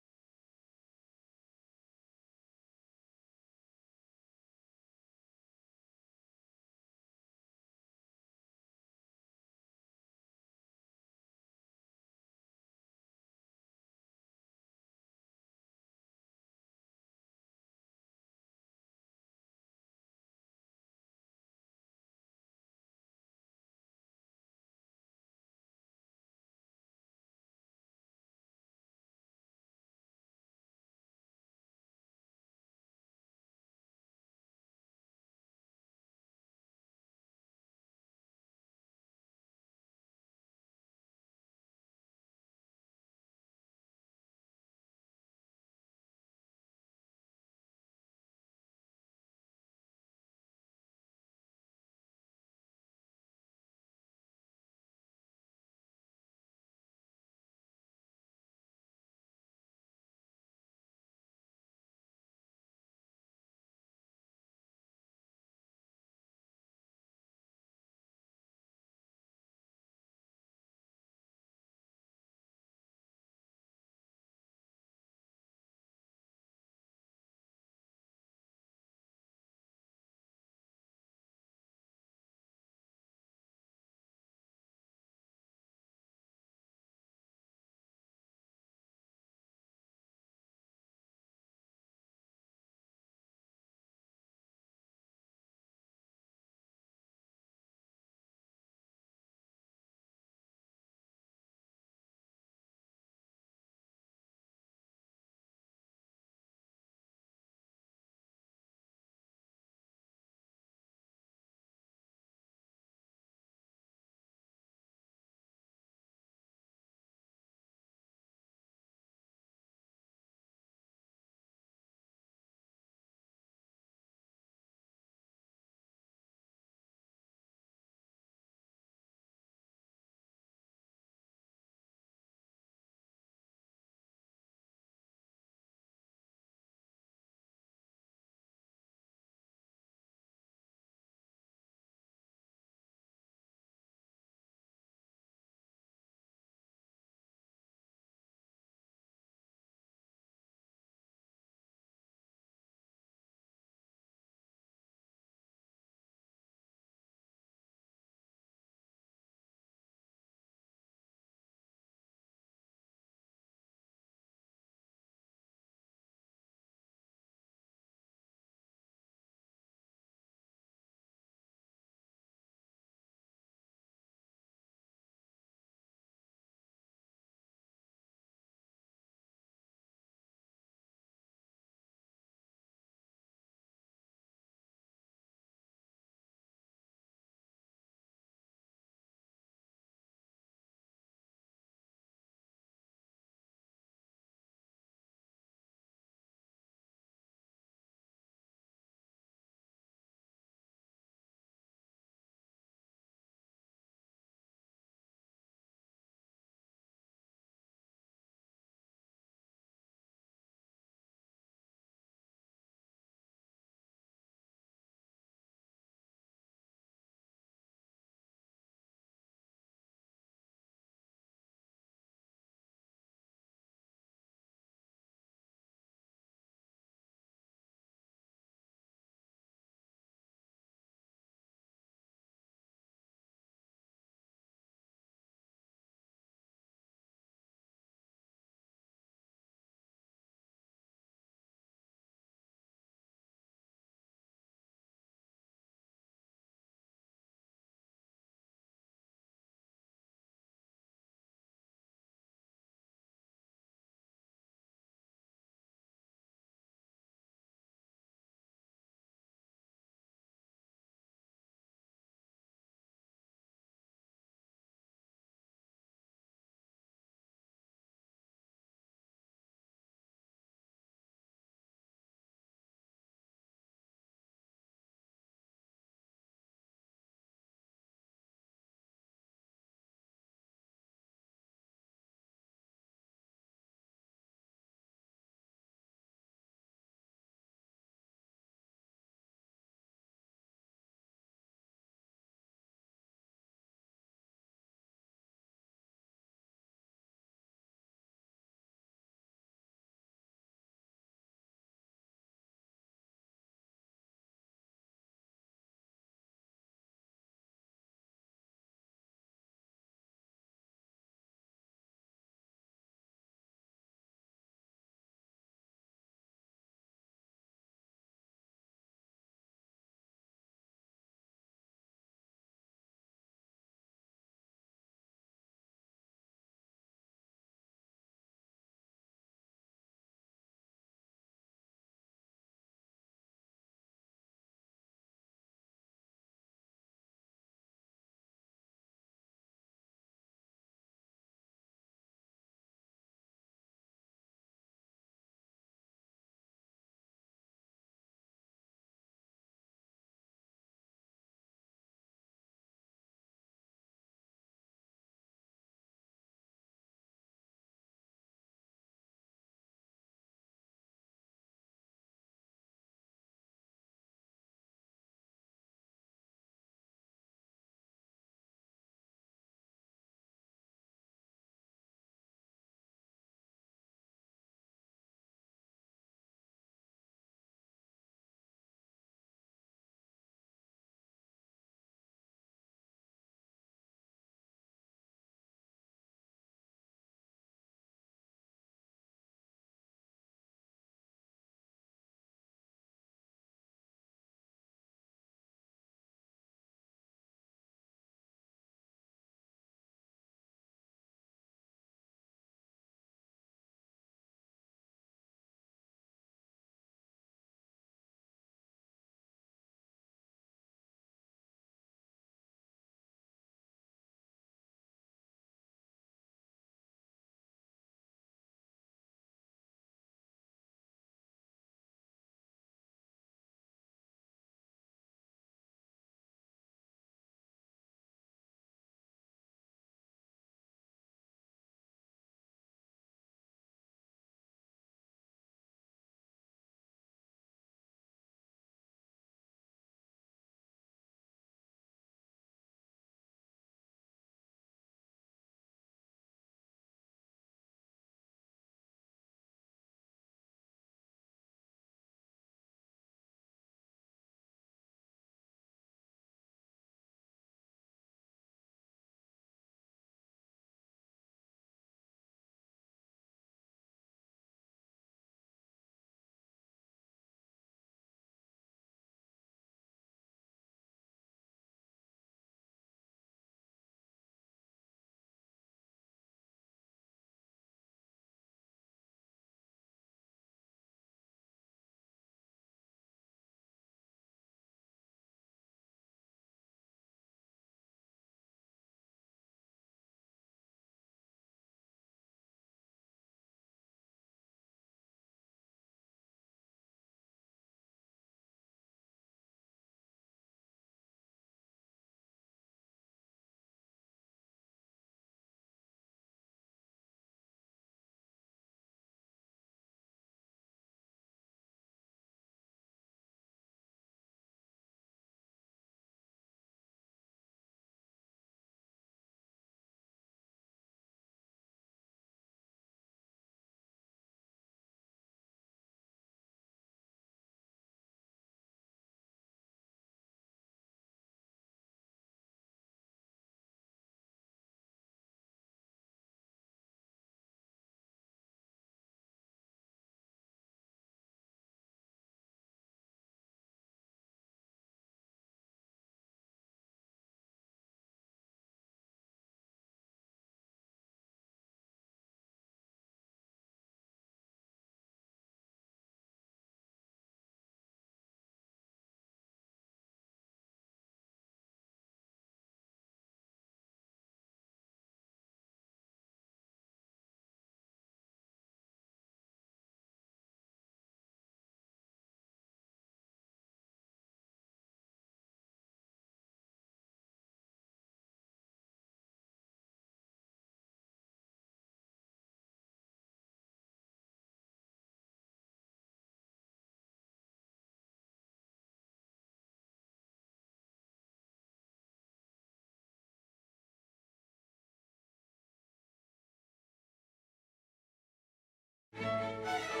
Thank you.